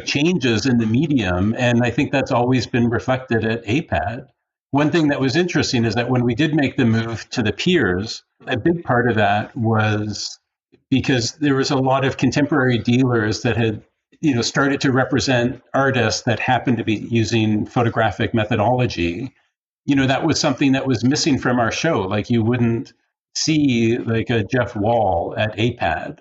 changes in the medium. And I think that's always been reflected at AIPAD. One thing that was interesting is that when we did make the move to the Piers, a big part of that was because there was a lot of contemporary dealers that had, started to represent artists that happened to be using photographic methodology. That was something that was missing from our show. Like you wouldn't see like a Jeff Wall at AIPAD.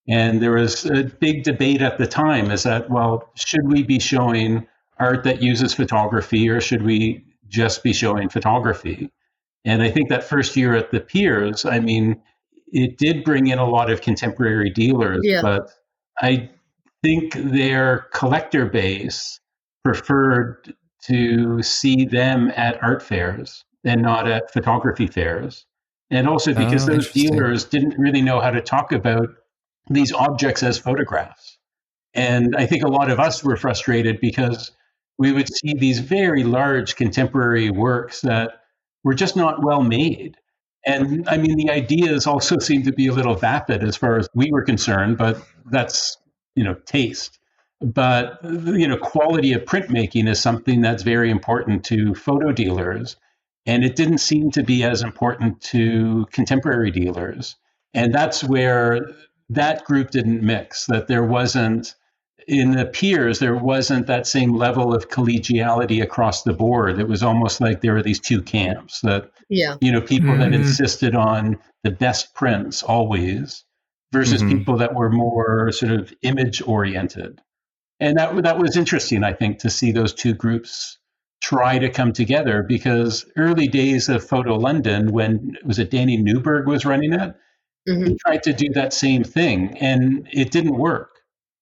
And there was a big debate at the time is that, well, should we be showing art that uses photography or should we just be showing photography? And I think that first year at the Piers, I mean, it did bring in a lot of contemporary dealers, but I think their collector base preferred to see them at art fairs and not at photography fairs. And also because those dealers didn't really know how to talk about these objects as photographs. And I think a lot of us were frustrated because we would see these very large contemporary works that were just not well made. And I mean, the ideas also seemed to be a little vapid as far as we were concerned, but that's, taste. But, quality of printmaking is something that's very important to photo dealers. And it didn't seem to be as important to contemporary dealers. And that's where that group didn't mix, that there wasn't, in the Piers, there wasn't that same level of collegiality across the board. It was almost like there were these two camps that, people that insisted on the best prints always versus people that were more sort of image oriented. And that was interesting, I think, to see those two groups try to come together because early days of Photo London, when Danny Newberg was running it, he tried to do that same thing and it didn't work.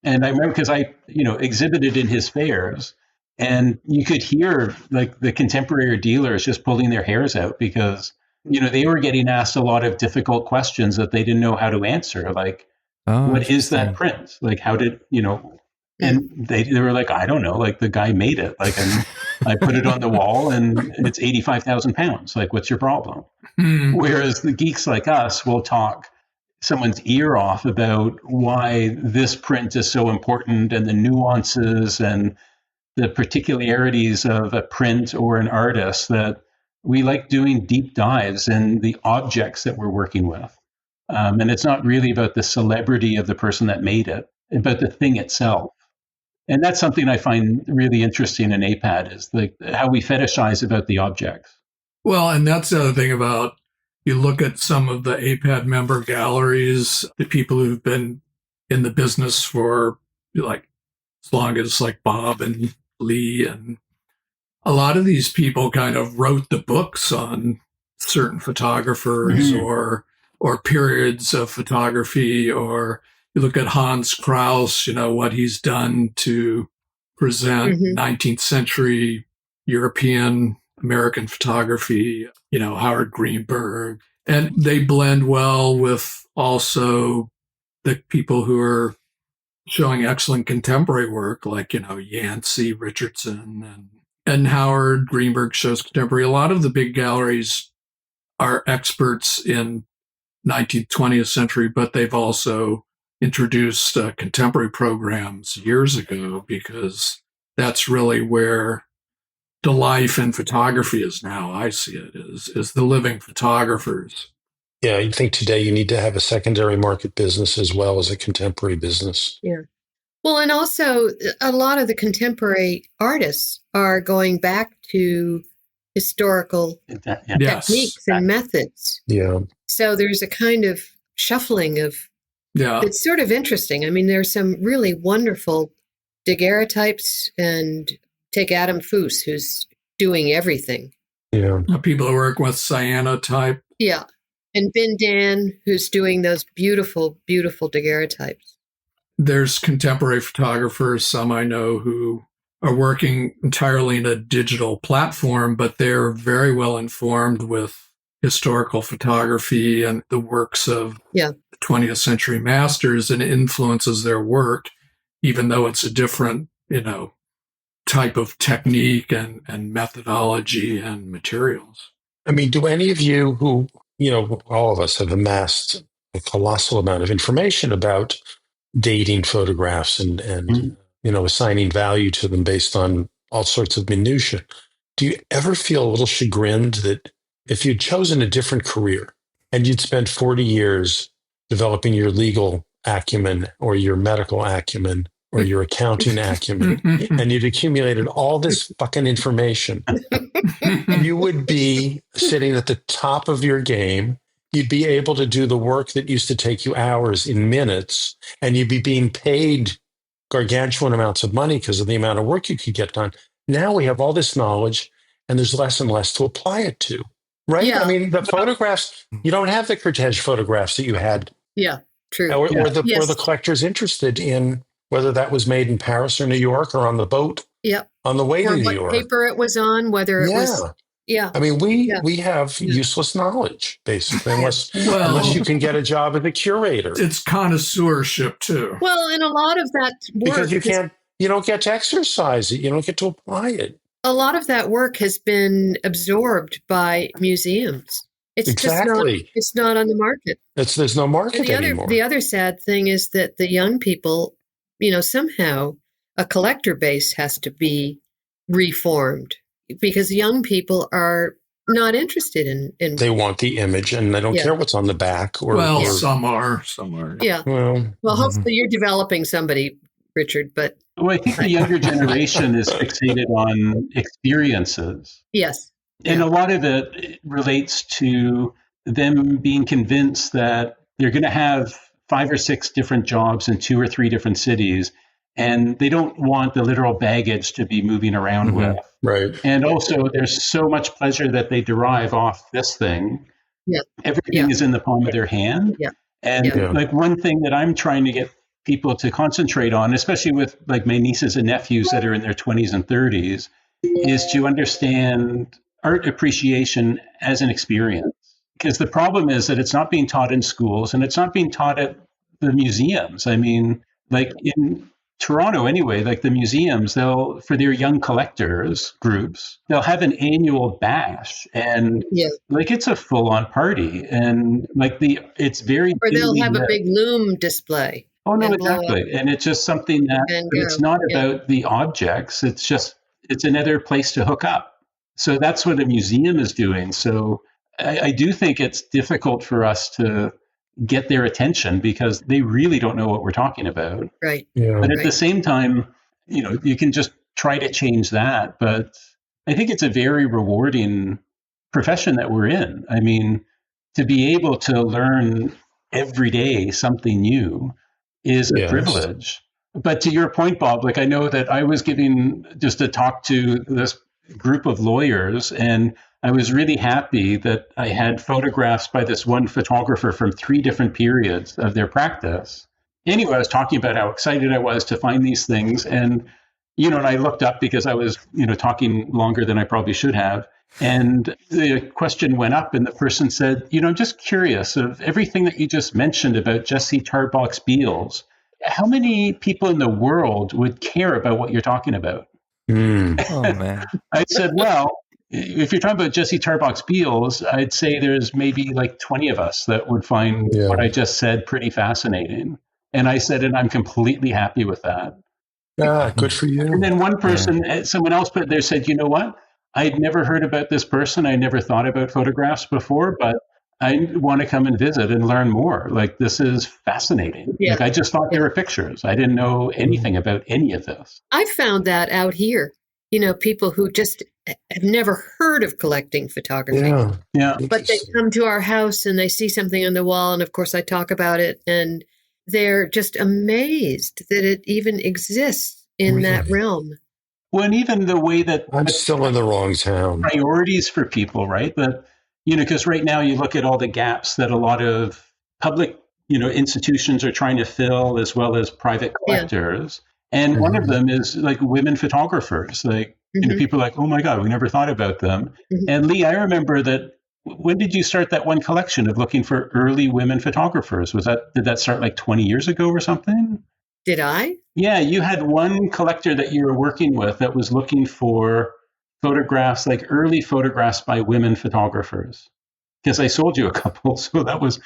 And I remember because I, exhibited in his fairs and you could hear like the contemporary dealers just pulling their hairs out because, they were getting asked a lot of difficult questions that they didn't know how to answer. Like, what is that print? Like, how did, and they were like, I don't know, like the guy made it. Like, and I put it on the wall and it's 85,000 pounds. Like, what's your problem? Whereas the geeks like us will talk someone's ear off about why this print is so important and the nuances and the particularities of a print or an artist, that we like doing deep dives in the objects that we're working with. And it's not really about the celebrity of the person that made it, but the thing itself. And that's something I find really interesting in AIPAD, is like how we fetishize about the objects. Well, and that's the other thing about, you look at some of the AIPAD member galleries, the people who've been in the business for like as long as like Bob and Lee, and a lot of these people kind of wrote the books on certain photographers or periods of photography. Or you look at Hans Kraus, what he's done to present 19th century European American photography, Howard Greenberg. And they blend well with also the people who are showing excellent contemporary work, like, Yancey, Richardson, and Howard Greenberg shows contemporary. A lot of the big galleries are experts in 19th, 20th century, but they've also introduced contemporary programs years ago, because that's really where the life in photography is now. I see it is the living photographers. Yeah, I think today you need to have a secondary market business as well as a contemporary business. Yeah. Well, and also a lot of the contemporary artists are going back to historical techniques and methods. Yeah. So there's a kind of shuffling of, it's sort of interesting. I mean, there's some really wonderful daguerreotypes, and take Adam Foose, who's doing everything. Yeah. People who work with cyanotype. Yeah. And Ben Dan, who's doing those beautiful, beautiful daguerreotypes. There's contemporary photographers, some I know, who are working entirely in a digital platform, but they're very well informed with historical photography and the works of 20th century masters, and influences their work, even though it's a different, type of technique and methodology and materials. I mean, do any of you who, all of us have amassed a colossal amount of information about dating photographs and assigning value to them based on all sorts of minutiae. Do you ever feel a little chagrined that if you'd chosen a different career and you'd spent 40 years developing your legal acumen or your medical acumen or your accounting acumen, and you'd accumulated all this fucking information, you would be sitting at the top of your game. You'd be able to do the work that used to take you hours in minutes, and you'd be being paid gargantuan amounts of money because of the amount of work you could get done. Now we have all this knowledge, and there's less and less to apply it to, right? Yeah. I mean, the photographs, you don't have the Cortege photographs that you had. Yeah, true. Or the collectors interested in whether that was made in Paris or New York or on the boat on the way to New York. What paper it was on, whether it was... Yeah. I mean, we have useless knowledge, basically, unless you can get a job as a curator. It's connoisseurship, too. Well, and a lot of that work... Because you don't get to exercise it. You don't get to apply it. A lot of that work has been absorbed by museums. It's exactly. It's not on the market. There's no market anymore. The other sad thing is that the young people, somehow a collector base has to be reformed, because young people are not interested in they want the image, and they don't care what's on the back. Some are. Yeah. Well, hopefully you're developing somebody, Richard, but... Well, I think the younger generation is fixated on experiences. Yes. And a lot of it relates to them being convinced that they're going to have 5 or 6 different jobs in 2 or 3 different cities, and they don't want the literal baggage to be moving around with. Right. And also, there's so much pleasure that they derive off this thing. Yeah. Everything is in the palm of their hand. Yeah. And like one thing that I'm trying to get people to concentrate on, especially with like my nieces and nephews that are in their 20s and 30s, is to understand art appreciation as an experience. Because the problem is that it's not being taught in schools, and it's not being taught at the museums. I mean, like in Toronto anyway, like the museums, they'll, for their young collectors groups, they'll have an annual bash, and like it's a full-on party, and like it's very... Or they'll have a big loom display. Oh, no, exactly. And it's just something that it's not about the objects. It's another place to hook up. So that's what a museum is doing. So I do think it's difficult for us to get their attention because they really don't know what we're talking about. Right. Yeah. But at the same time, you can just try to change that. But I think it's a very rewarding profession that we're in. I mean, to be able to learn every day something new is a privilege. But to your point, Bob, like I know that I was giving just a talk to this group of lawyers, and I was really happy that I had photographs by this one photographer from 3 different periods of their practice. Anyway, I was talking about how excited I was to find these things. And, and I looked up because I was, talking longer than I probably should have. And the question went up and the person said, I'm just curious of everything that you just mentioned about Jessie Tarbox Beals. How many people in the world would care about what you're talking about? Oh, man. I said, well, if you're talking about Jessie Tarbox Beals, I'd say there's maybe like 20 of us that would find what I just said pretty fascinating. And I said, and I'm completely happy with that. Yeah, good for you. And then one person, someone else put there said, you know what? I'd never heard about this person. I never thought about photographs before, but I want to come and visit and learn more. Like, this is fascinating. Yeah. Like, I just thought they were pictures. I didn't know anything about any of this. I found that out here. People who just have never heard of collecting photography. Yeah. But they come to our house and they see something on the wall. And of course, I talk about it. And they're just amazed that it even exists in that realm. Well, and even the way that I'm still in the wrong town. Priorities for people, right? That, because right now you look at all the gaps that a lot of public, institutions are trying to fill, as well as private collectors. And one of them is like women photographers. Like, people are like, oh my God, we never thought about them. And Lee, I remember that. When did you start that one collection of looking for early women photographers? Did that start like 20 years ago or something? Did I? Yeah, you had one collector that you were working with that was looking for photographs, like early photographs by women photographers. Because I sold you a couple, so that was,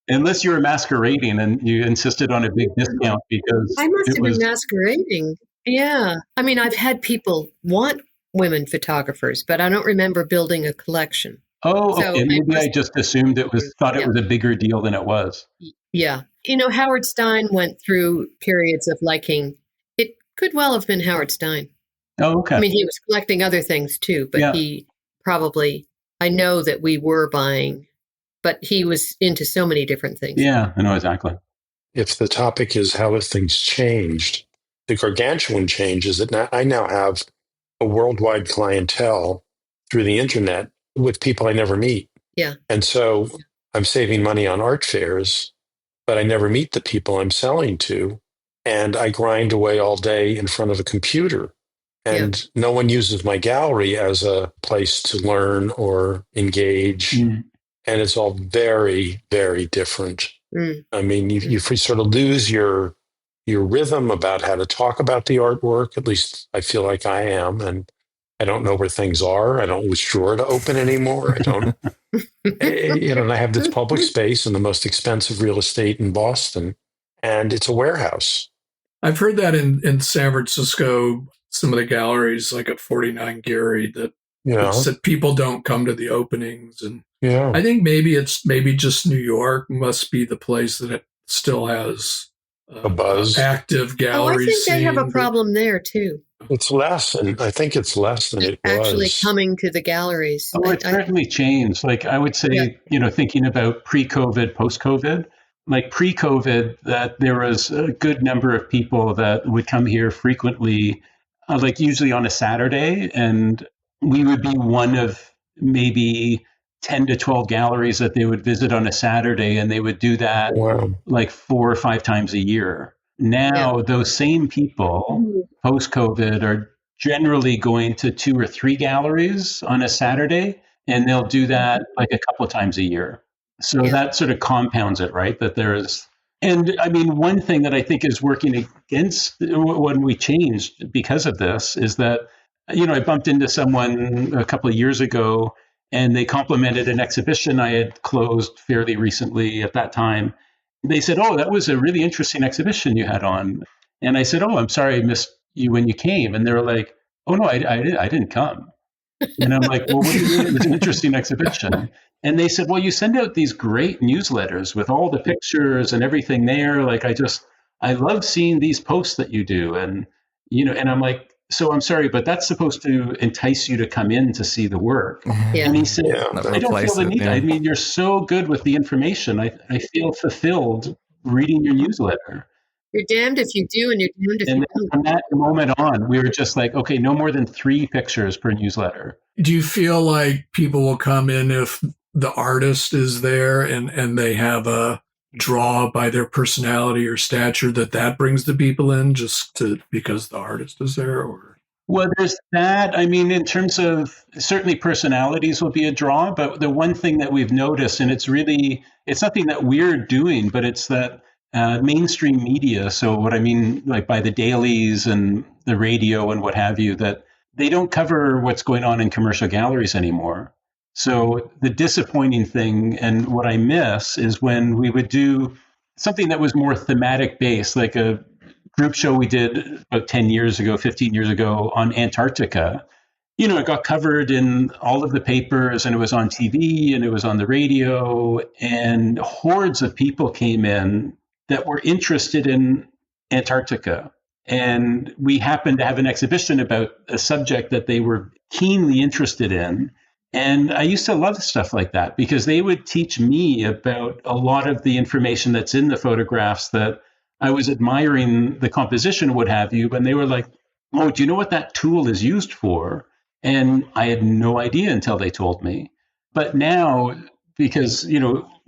unless you were masquerading and you insisted on a big discount because I must have been masquerading. Yeah. I mean, I've had people want women photographers, but I don't remember building a collection. Oh, okay. Maybe I just assumed it was a bigger deal than it was. Yeah. Howard Stein went through periods of liking. It could well have been Howard Stein. Oh, okay. I mean, he was collecting other things too, but he probably, I know that we were buying, but he was into so many different things. Yeah, I know exactly. If the topic is how have things changed, the gargantuan change is that I now have a worldwide clientele through the internet with people I never meet. Yeah. And so I'm saving money on art fairs, but I never meet the people I'm selling to. And I grind away all day in front of a computer. And no one uses my gallery as a place to learn or engage. And it's all very, very different. I mean, you sort of lose your rhythm about how to talk about the artwork. At least I feel like I am. And I don't know where things are. I don't know which drawer to open anymore. I don't, and I have this public space in the most expensive real estate in Boston, and it's a warehouse. I've heard that in San Francisco, some of the galleries, like at 49 Geary, that said people don't come to the openings. And I think maybe just New York must be the place that it still has a buzz, active gallery. I think they have a problem there too. It's less, and I think it's less than it was. Actually coming to the galleries. Oh, it's certainly changed. Like I would say, thinking about pre-COVID, post-COVID, like pre-COVID, that there was a good number of people that would come here frequently, like usually on a Saturday, and we would be one of maybe 10 to 12 galleries that they would visit on a Saturday, and they would do that like 4 or 5 times a year. Now, those same people, post-COVID, are generally going to 2 or 3 galleries on a Saturday, and they'll do that like a couple of times a year. So that sort of compounds it, right? That there is, and I mean, one thing that I think is working against when we changed because of this is that, I bumped into someone a couple of years ago, and they complimented an exhibition I had closed fairly recently at that time. They said, "Oh, that was a really interesting exhibition you had on." And I said, "Oh, I'm sorry I missed you when you came." And they were like, "Oh, no, I didn't come." And I'm like, well, what do you mean? It was an interesting exhibition. And they said, well, you send out these great newsletters with all the pictures and everything there. Like, I love seeing these posts that you do. And, and I'm like, so I'm sorry, but that's supposed to entice you to come in to see the work. Yeah. And he said, I don't feel the need. I mean, you're so good with the information. I feel fulfilled reading your newsletter. You're damned if you do, and you're damned if you don't. From that moment on, we were just like, okay, no more than 3 pictures per newsletter. Do you feel like people will come in if the artist is there and they have a draw by their personality or stature that brings the people in because the artist is there? Or well, there's that. I mean, in terms of certainly personalities will be a draw, but the one thing that we've noticed, and it's nothing that we're doing, but it's that mainstream media. So what I mean, like by the dailies and the radio and what have you, that they don't cover what's going on in commercial galleries anymore. So the disappointing thing, and what I miss, is when we would do something that was more thematic based, like a group show we did about 10 years ago, 15 years ago on Antarctica. It got covered in all of the papers, and it was on TV, and it was on the radio, and hordes of people came in that were interested in Antarctica. And we happened to have an exhibition about a subject that they were keenly interested in. And I used to love stuff like that because they would teach me about a lot of the information that's in the photographs that I was admiring the composition, what have you. And they were like, oh, do you know what that tool is used for? And I had no idea until they told me. But now, because,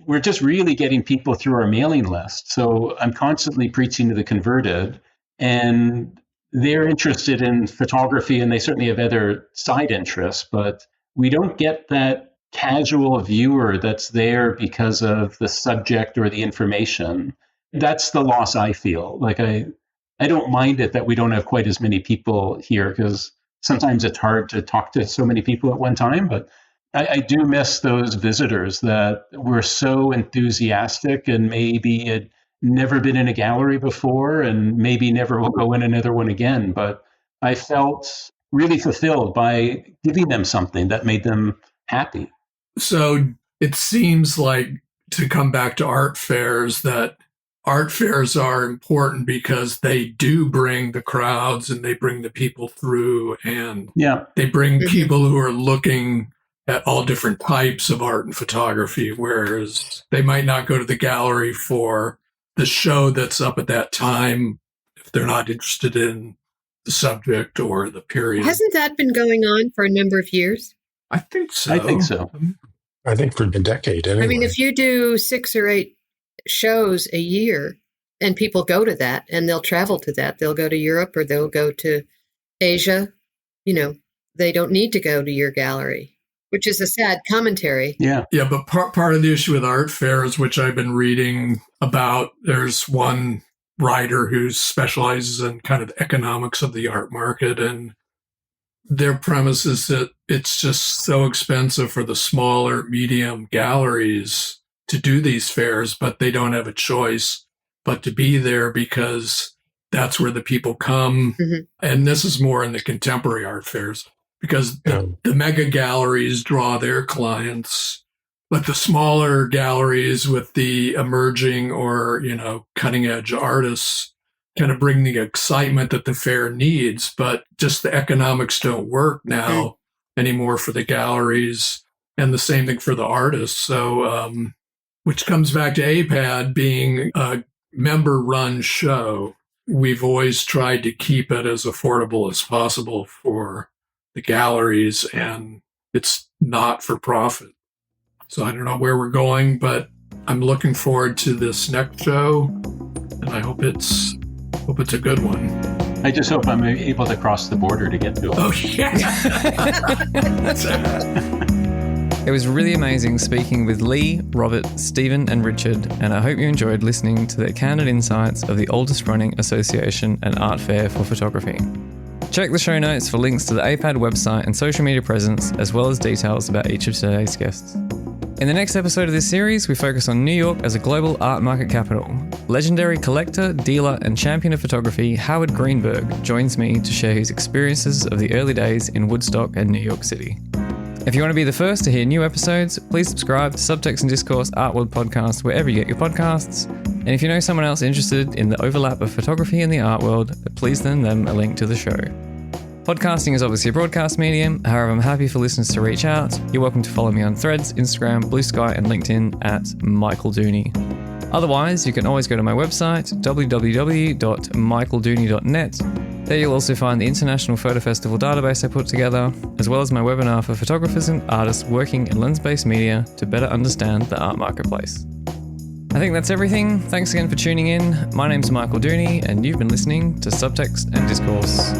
we're just really getting people through our mailing list. So I'm constantly preaching to the converted, and they're interested in photography, and they certainly have other side interests, but we don't get that casual viewer that's there because of the subject or the information. That's the loss I feel. Like I don't mind it that we don't have quite as many people here, because sometimes it's hard to talk to so many people at one time, but I do miss those visitors that were so enthusiastic and maybe had never been in a gallery before and maybe never will go in another one again. But I felt really fulfilled by giving them something that made them happy. So it seems like, to come back to art fairs, that art fairs are important because they do bring the crowds and they bring the people through, and they bring people who are looking at all different types of art and photography, whereas they might not go to the gallery for the show that's up at that time if they're not interested in the subject or the period. Hasn't that been going on for a number of years? I think so. I think for a decade anyway. I mean, if you do 6 or 8 shows a year and people go to that and they'll travel to that, they'll go to Europe or they'll go to Asia, they don't need to go to your gallery, which is a sad commentary. Yeah, but part of the issue with art fairs, which I've been reading about, there's one writer who specializes in kind of the economics of the art market, and their premise is that it's just so expensive for the smaller, medium galleries to do these fairs, but they don't have a choice but to be there because that's where the people come. Mm-hmm. And this is more in the contemporary art fairs, because the mega galleries draw their clients, but the smaller galleries with the emerging or, cutting edge artists kind of bring the excitement that the fair needs, but just the economics don't work now anymore for the galleries, and the same thing for the artists. So, which comes back to AIPAD being a member-run show. We've always tried to keep it as affordable as possible for the galleries, and it's not for profit. So I don't know where we're going, but I'm looking forward to this next show, and I hope it's a good one. I just hope I'm able to cross the border to get to it. Oh, yeah. It was really amazing speaking with Lee, Robert, Stephen, and Richard, and I hope you enjoyed listening to their candid insights of the oldest running association and art fair for photography. Check the show notes for links to the AIPAD website and social media presence, as well as details about each of today's guests. In the next episode of this series, we focus on New York as a global art market capital. Legendary collector, dealer, and champion of photography Howard Greenberg joins me to share his experiences of the early days in Woodstock and New York City. If you want to be the first to hear new episodes, please subscribe to Subtext and Discourse Art World podcast wherever you get your podcasts. And if you know someone else interested in the overlap of photography and the art world, please send them a link to the show. Podcasting is obviously a broadcast medium, however I'm happy for listeners to reach out. You're welcome to follow me on Threads, Instagram, Blue Sky and LinkedIn at Michael Dooney. Otherwise, you can always go to my website, www.michaeldooney.net. There you'll also find the International Photo Festival database I put together, as well as my webinar for photographers and artists working in lens-based media to better understand the art marketplace. I think that's everything. Thanks again for tuning in. My name's Michael Dooney, and you've been listening to Subtext and Discourse.